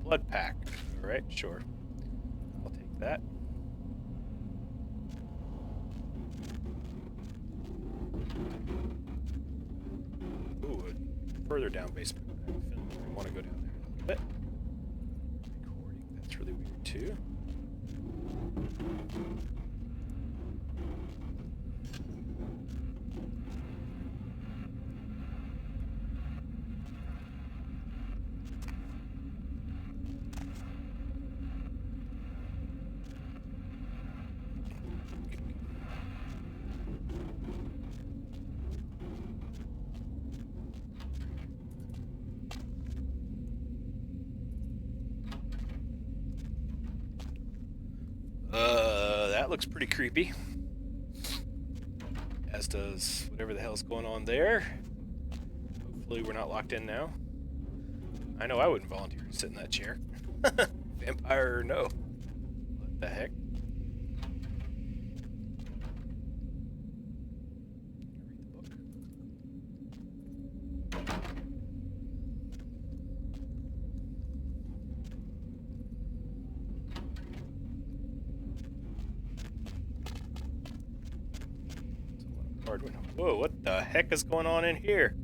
Blood pack. Alright, sure. I'll take that. Ooh, a further down basement. I want to go down there a little bit. Recording, that's really weird too. looks pretty creepy. As does whatever the hell's going on there. Hopefully we're not locked in now. I know I wouldn't volunteer to sit in that chair. Vampire or no. What the heck? Whoa, what the heck is going on in here?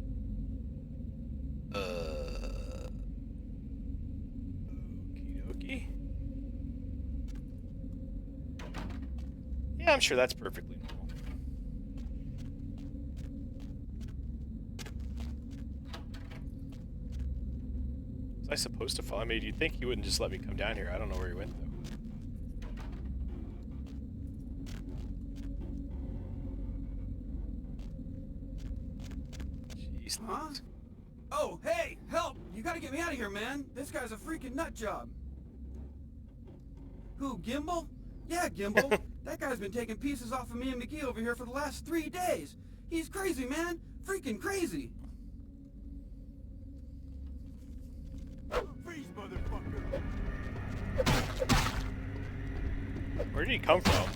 Okie dokie. Yeah, I'm sure that's perfectly normal. Was I supposed to follow? I mean, you'd think he wouldn't just let me come down here. I don't know where he went, though. Huh? Oh, hey, help! You gotta get me out of here, man. This guy's a freaking nut job. Who, Gimbal? Yeah, Gimbal. That guy's been taking pieces off of me and McGee over here for the last 3 days. He's crazy, man. Freaking crazy. Freeze, motherfucker! Where did he come from?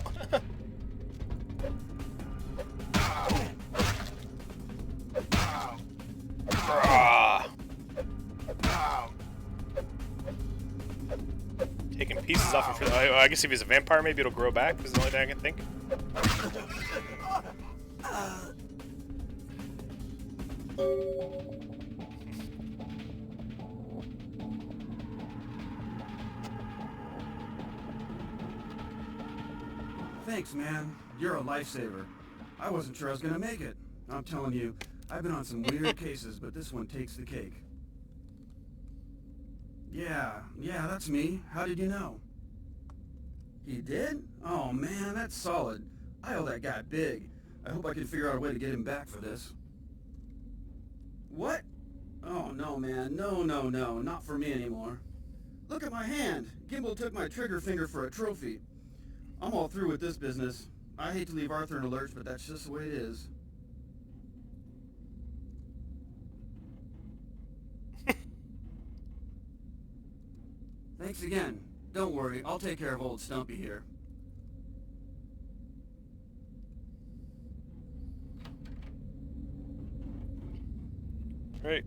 Taking pieces off him for I guess if he's a vampire, maybe it'll grow back, is the only thing I can think. Thanks, man. You're a lifesaver. I wasn't sure I was gonna make it. I'm telling you, I've been on some weird cases, but this one takes the cake. Yeah, that's me. How did you know? He did? Oh man, that's solid. I owe that guy big. I hope I can figure out a way to get him back for this. What? Oh no, man. No, not for me anymore. Look at my hand. Gimbal took my trigger finger for a trophy. I'm all through with this business. I hate to leave Arthur in a lurch, but that's just the way it is. Thanks again. Don't worry, I'll take care of old Stumpy here. Right.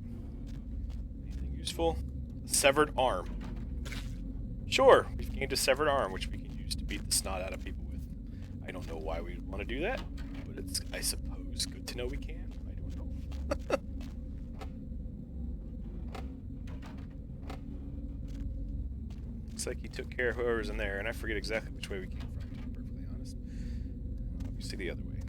Anything useful? Severed arm. Sure, we've gained a severed arm, which we can use to beat the snot out of people with. I don't know why we'd want to do that, but it's, I suppose, good to know we can. I don't know. Looks like he took care of whoever's in there, and I forget exactly which way we came from, to be perfectly honest. Obviously the other way.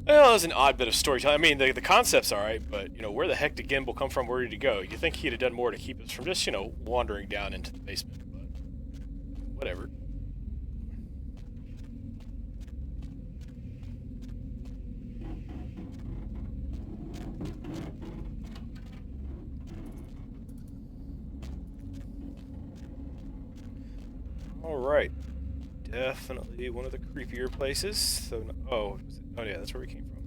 Alright. Well, that was an odd bit of storytelling. I mean, the concept's alright, but, you know, where the heck did Gimbal come from? Where did he go? You think he'd have done more to keep us from just, you know, wandering down into the basement, but whatever. Alright. Definitely one of the creepier places. So, oh yeah, that's where we came from.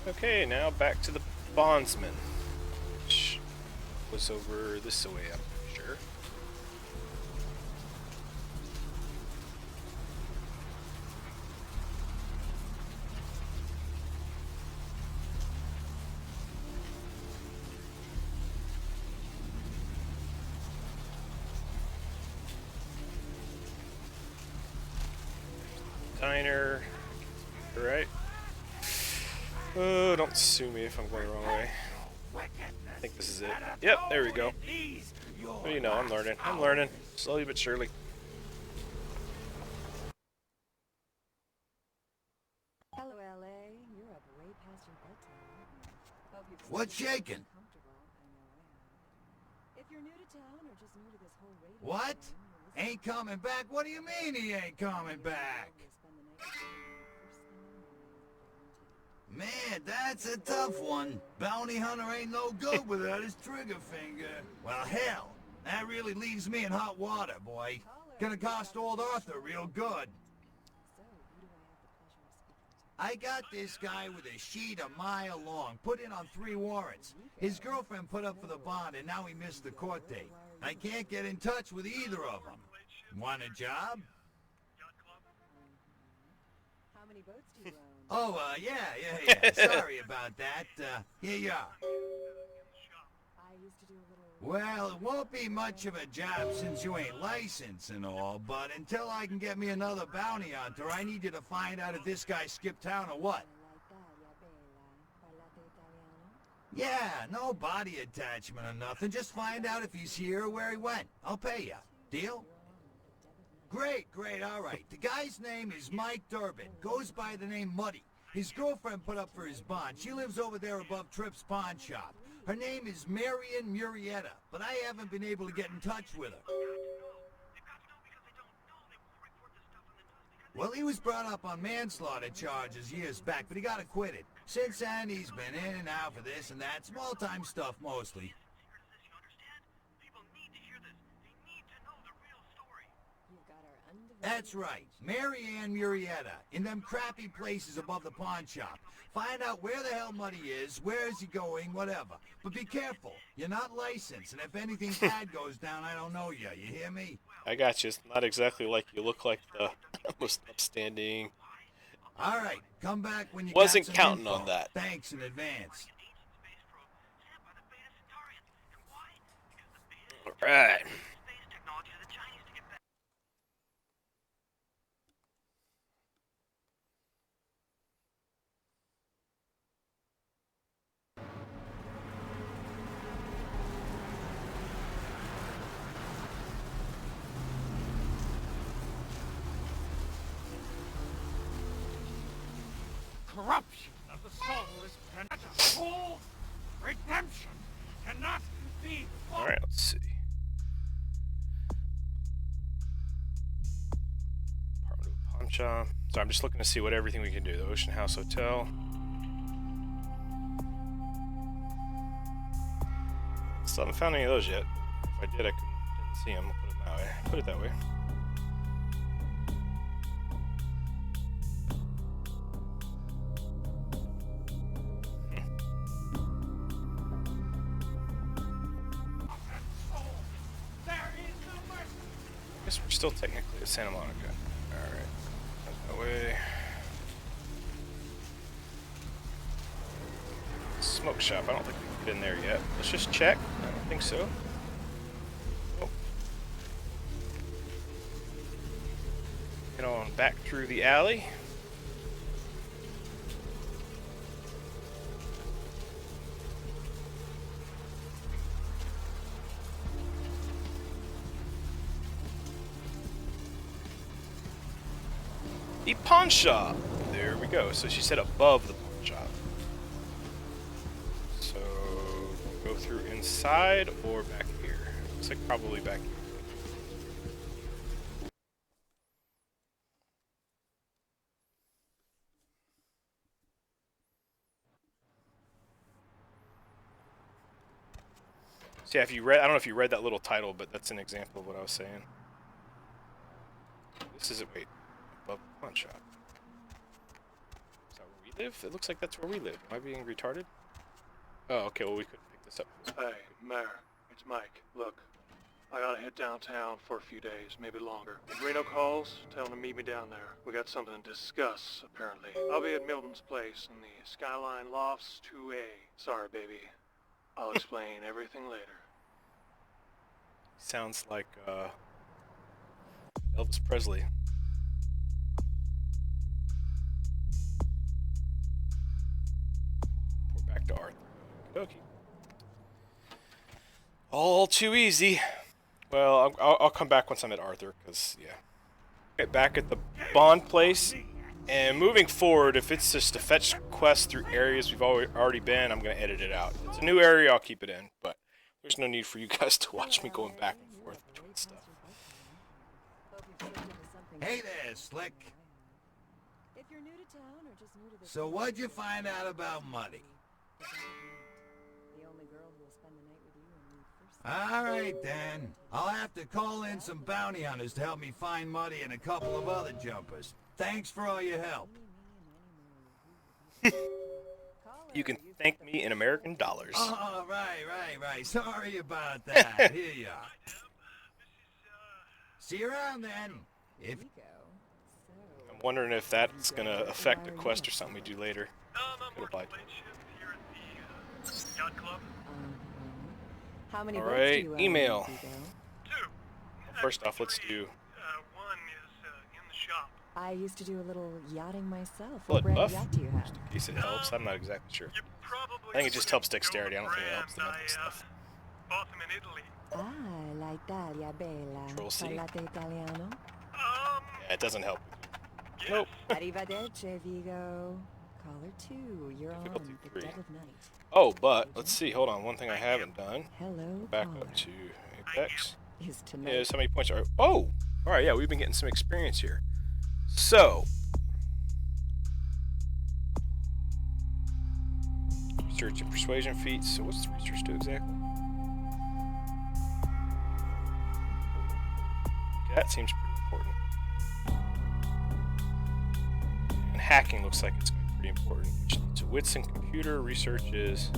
Okay, now back to the bondsman, which was over this way, I'm sure. Diner, right? Oh, don't sue me if I'm going the wrong way. I think this is it. Yep, there we go. What do you know? I'm learning. Slowly but surely. Hello, LA. You're up way past your bedtime. Hope you've What's shaking? comfortable. I know I am. If you're new to town or just new to this whole radio What? thing. Ain't coming back? What do you mean he ain't coming back? Man, that's a tough one. Bounty hunter ain't no good without his trigger finger. Well, hell, that really leaves me in hot water, boy. Gonna cost old Arthur real good. I got this guy with a sheet a mile long, put in on 3 warrants. His girlfriend put up for the bond, and now he missed the court date. I can't get in touch with either of them. Want a job? How many boats do you own? Oh, yeah. Sorry about that. Here you are. I used to do a little... Well, it won't be much of a job since you ain't licensed and all, but until I can get me another bounty hunter, I need you to find out if this guy skipped town or what. Yeah, no body attachment or nothing. Just find out if he's here or where he went. I'll pay you. Deal? Great, all right. The guy's name is Mike Durbin. Goes by the name Muddy. His girlfriend put up for his bond. She lives over there above Tripp's pawn shop. Her name is Marion Murrieta, but I haven't been able to get in touch with her. Well, he was brought up on manslaughter charges years back, but he got acquitted. Since then, he's been in and out for this and that, small-time stuff mostly. That's right, Marianne Murrieta, in them crappy places above the pawn shop. Find out where the hell Muddy is, where is he going, whatever. But be careful, you're not licensed, and if anything bad goes down, I don't know you hear me? I got you. It's not exactly like you look like the most upstanding. All right, come back when you Wasn't got some counting info. on that. Thanks in advance. All right. Corruption of the soul is permitted. Full redemption cannot be. All right, let's see. Apartment of the pawn shop. So I'm just looking to see what everything we can do. The Ocean House Hotel. Still haven't found any of those yet. If I did, didn't see them. I'll put it that way. Put it that way. I guess we're still technically at Santa Monica. Alright. That way. Smoke shop. I don't think we can get in there yet. Let's just check. I don't think so. Oh. Get on back through the alley. The pawn shop. There we go. So she said above the pawn shop. So go through inside or back here. Looks like probably back here. So yeah, if you read, I don't know if you read that little title, but that's an example of what I was saying. This is wait. Above the pawn shop. Is that where we live? It looks like that's where we live. Am I being retarded? Oh, okay, well we couldn't pick this up. Hey, Mayor, it's Mike. Look, I gotta head downtown for a few days, maybe longer. If Reno calls, tell him to meet me down there. We got something to discuss, apparently. I'll be at Milton's place in the Skyline Lofts 2A. Sorry, baby. I'll explain everything later. Sounds like, Elvis Presley. Back to Arthur. Okay. All too easy. Well, I'll come back once I'm at Arthur, because, yeah. Okay, back at the Bond place. And moving forward, if it's just a fetch quest through areas we've already been, I'm going to edit it out. If it's a new area, I'll keep it in. But There's no need for you guys to watch me going back and forth between stuff. Hey there, Slick. If you're new to town or just new to the So what'd you find out about Muddy? The only girl who will spend the night with you when you first. All right, then. I'll have to call in some bounty hunters to help me find Muddy and a couple of other jumpers. Thanks for all your help. You can thank me in American dollars. Oh, right. Sorry about that. Here you are. See you around then. If I'm wondering if that's going to affect the quest or something we do later. I'm working late shift here at the yacht club. How many All votes right, do you email. Hugo? Two. Well, first off, let's do One is in the shop. I used to do a little yachting myself. What Blood brand buff, yacht do you have? just in case it helps. I'm not exactly sure. I think it just helps dexterity. I don't think it helps the mental stuff. Bought them in Italy. Ah, la Italia bella. Control C. Parlate italiano? Yeah, it doesn't help. Yes. Nope. Arrivederci, Vigo. Caller 2, you're on the dead of night. Oh, but let's see. Hold on. One thing I haven't done. Hello, Back caller. up to Apex. Is tonight. Yeah, how many points are? Oh, all right. Yeah, we've been getting some experience here. So, research and persuasion feats. So, what's the research do exactly? Okay, that seems pretty important. And hacking looks like it's going to be pretty important. Which leads to wits and computer research is.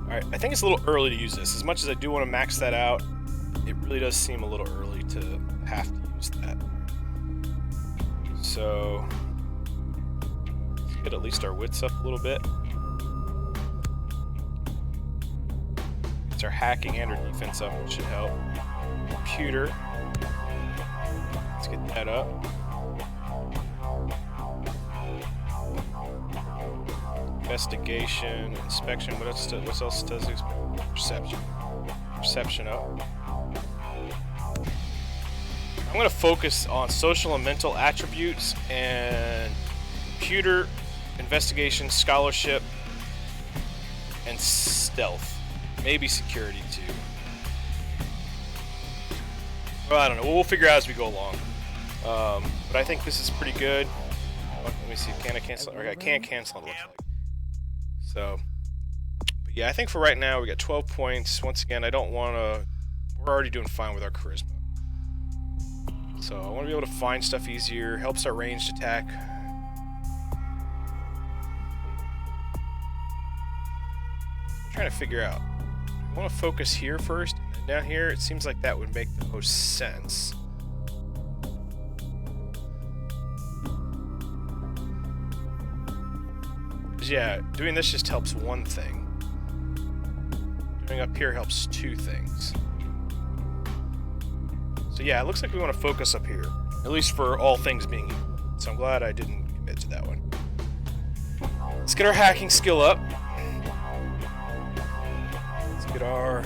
Alright, I think it's a little early to use this. As much as I do want to max that out, it really does seem a little early to have to use that. So, let's get at least our wits up a little bit. It's our hacking and our defense up, which should help. Computer. Let's get that up. Investigation, inspection, what else does it? Perception. Perception up. I'm going to focus on social and mental attributes and computer, investigation, scholarship, and stealth. Maybe security too. Well, I don't know. We'll figure out as we go along. But I think this is pretty good. Let me see. Can I cancel? Or I can't cancel it, looks like. So, but yeah, I think for right now we got 12 points. Once again, I don't want to. We're already doing fine with our charisma. So I want to be able to find stuff easier. Helps our ranged attack. I'm trying to figure out. I want to focus here first, and then down here. It seems like that would make the most sense. Yeah, doing this just helps one thing. Doing up here helps two things. So yeah, it looks like we want to focus up here. At least for all things being equal. So I'm glad I didn't commit to that one. Let's get our hacking skill up. Let's get our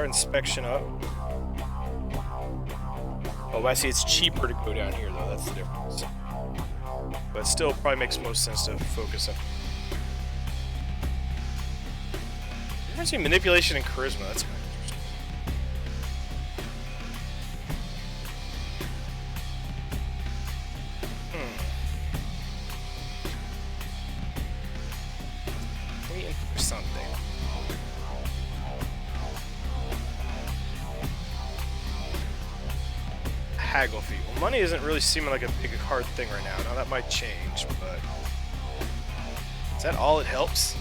inspection up. Oh, I see it's cheaper to go down here though, that's the difference. But still probably makes most sense to focus up. Difference between manipulation and charisma, that's kind of interesting. Waiting for something. Haggle fee. Well, money isn't really seeming like a big hard thing right now. Now that might change, but is that all it helps?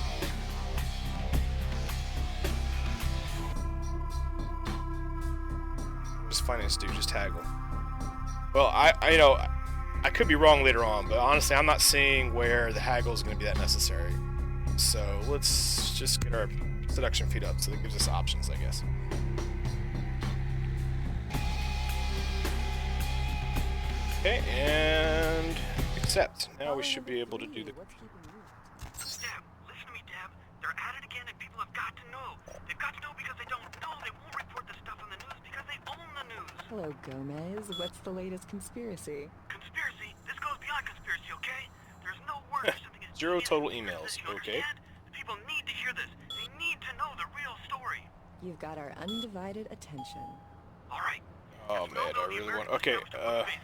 Just finance do, just haggle. Well, I could be wrong later on, but honestly, I'm not seeing where the haggle is going to be that necessary. So let's just get our seduction feet up, so that gives us options, I guess. Okay, and accept. Now we should be able to do the... Deb, listen to me, Deb. They're at it again and people have got to know. They've got to know because they don't know. They won't report the stuff on the news because they own the news. Hello, Gomez. What's the latest conspiracy? Conspiracy? This goes beyond conspiracy, okay? There's no word for something as 0 total emails. Okay. People need to hear this. They need to know the real story. You've got our undivided attention. All right. Oh man, I really want. Okay.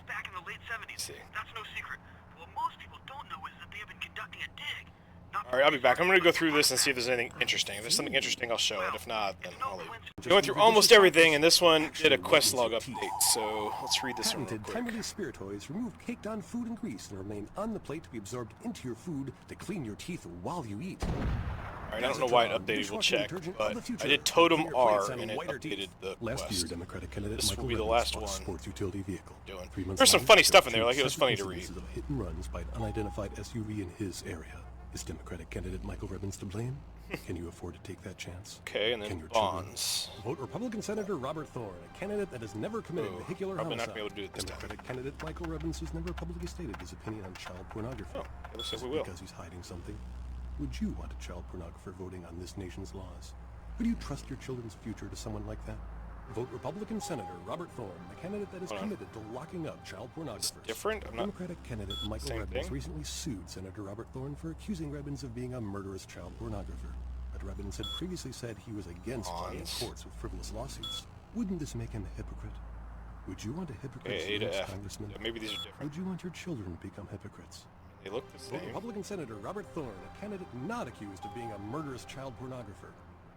Back in the late 70s. See. That's no secret. What most people don't know is that they have been conducting a dig. All right, I'll be back. I'm going to go through this and see if there's anything interesting. If there's something interesting, I'll show it. If not, then I'll leave. Going through almost everything, and this one did a quest log update. So let's read this one real Patented quick. time-release spiritoids remove caked-on food and grease and remain on the plate to be absorbed into your food to clean your teeth while you eat. All right, I don't know why it updated. We'll check. But I did Totem R, and it updated the Last year, quest. Democratic candidate This will Michael be the Revens last bought a one. sports utility vehicle. Doing. 3 months There's some later, funny stuff in there there. were Like it was two funny to read. incidences of hit and runs by an unidentified SUV in his area. Is Democratic candidate Michael Revens to blame? Can you afford to take that chance? Okay, and then Can your bonds. children? Vote Republican Senator Robert Thorne, a candidate that has never committed Oh, vehicular probably not homicide. gonna be able to do it this time. Democratic candidate Michael Revens has never publicly stated his opinion on child pornography. Oh, it looks like Is we it will. because he's hiding something? Would you want a child pornographer voting on this nation's laws? Would you trust your children's future to someone like that? Vote Republican Senator Robert Thorne, the candidate that is Hold on. committed to locking up child pornographers. Different? I'm not. Democratic candidate Michael Same Revens thing? recently sued Senator Robert Thorne for accusing Revens of being a murderous child pornographer. But Revens had previously said he was against filing Bonds. courts with frivolous lawsuits. Wouldn't this make him a hypocrite? Would you want a hypocrite Okay, A to as F. congressman? Yeah, maybe these are different. Would you want your children to become hypocrites? They look the Vote same. Republican Senator Robert Thorne, a candidate not accused of being a murderous child pornographer.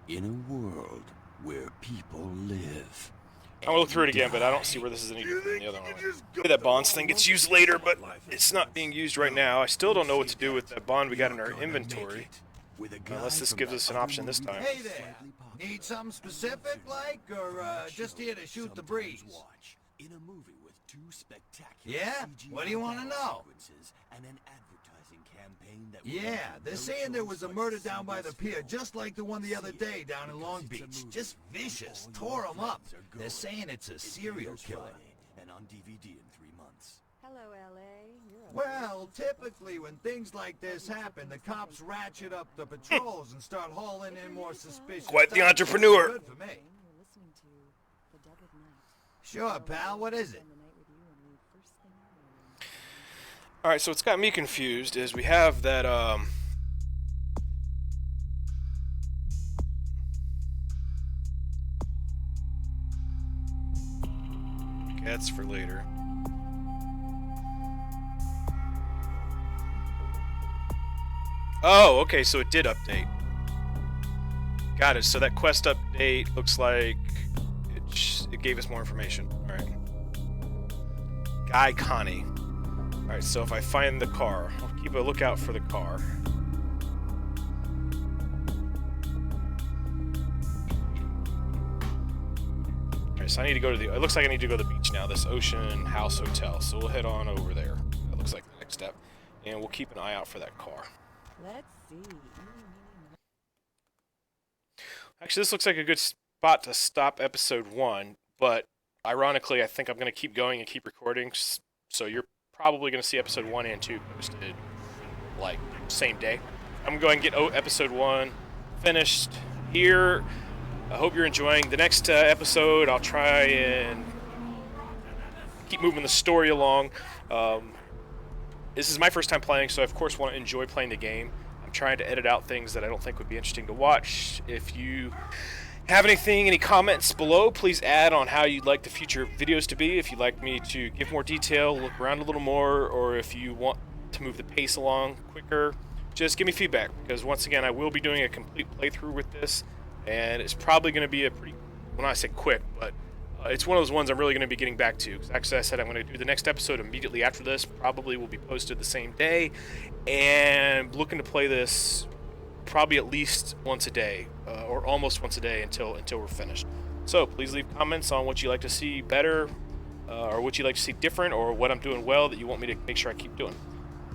In a world where people live. I'm gonna look through it again, but I don't see where this is any different than the other one. Maybe that bonds thing gets used later, but it's not being used right now. I still don't know what to do with that bond we got in our inventory. Unless this gives us an option this time. Hey there. Need something specific, like, or just here to shoot the breeze? In a movie with 2 spectacular Yeah? CGI What do you want to know? sequences and an advertising campaign that Yeah, they're saying there was a murder down by the pier, just like the one the other day down in Long Beach. Just vicious, tore them up. They're saying it's a serial killer. and on DVD in 3 months. Hello, L.A. You're a Well, typically when things like this happen, the cops ratchet up the patrols and start hauling in more suspicious Quite the stuff. entrepreneur. Good for me. You're listening to The Dead of Night. Sure, pal, what is it? Spend the night with you and leave first thing in the morning. All right, so what's got me confused is we have that okay, that's for later. Oh, okay, so it did update. Got it. So that quest update looks like it gave us more information. All right. Guy Connie. All right, so if I find the car, I'll keep a lookout for the car. All right, so I need to go to the. It looks like I need to go to the beach now. This Ocean House Hotel. So we'll head on over there. That looks like the next step, and we'll keep an eye out for that car. Let's see. Actually, this looks like a good spot to stop episode 1, but ironically, I think I'm going to keep going and keep recording, so you're probably going to see episode 1 and 2 posted, like, same day. I'm going to get episode 1 finished here. I hope you're enjoying the next episode. I'll try and keep moving the story along. This is my first time playing, so I, of course, want to enjoy playing the game. I'm trying to edit out things that I don't think would be interesting to watch. If you have anything, any comments below, please add on how you'd like the future videos to be. If you'd like me to give more detail, look around a little more, or if you want to move the pace along quicker, just give me feedback. Because once again, I will be doing a complete playthrough with this, and it's probably going to be a pretty, when I say quick, but it's one of those ones I'm really going to be getting back to. Because actually I said I'm going to do the next episode immediately after this. Probably will be posted the same day. And looking to play this probably at least once a day, or almost once a day until we're finished. So please leave comments on what you like to see better, or what you like to see different, or what I'm doing well that you want me to make sure I keep doing.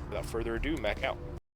Without further ado, Mac out.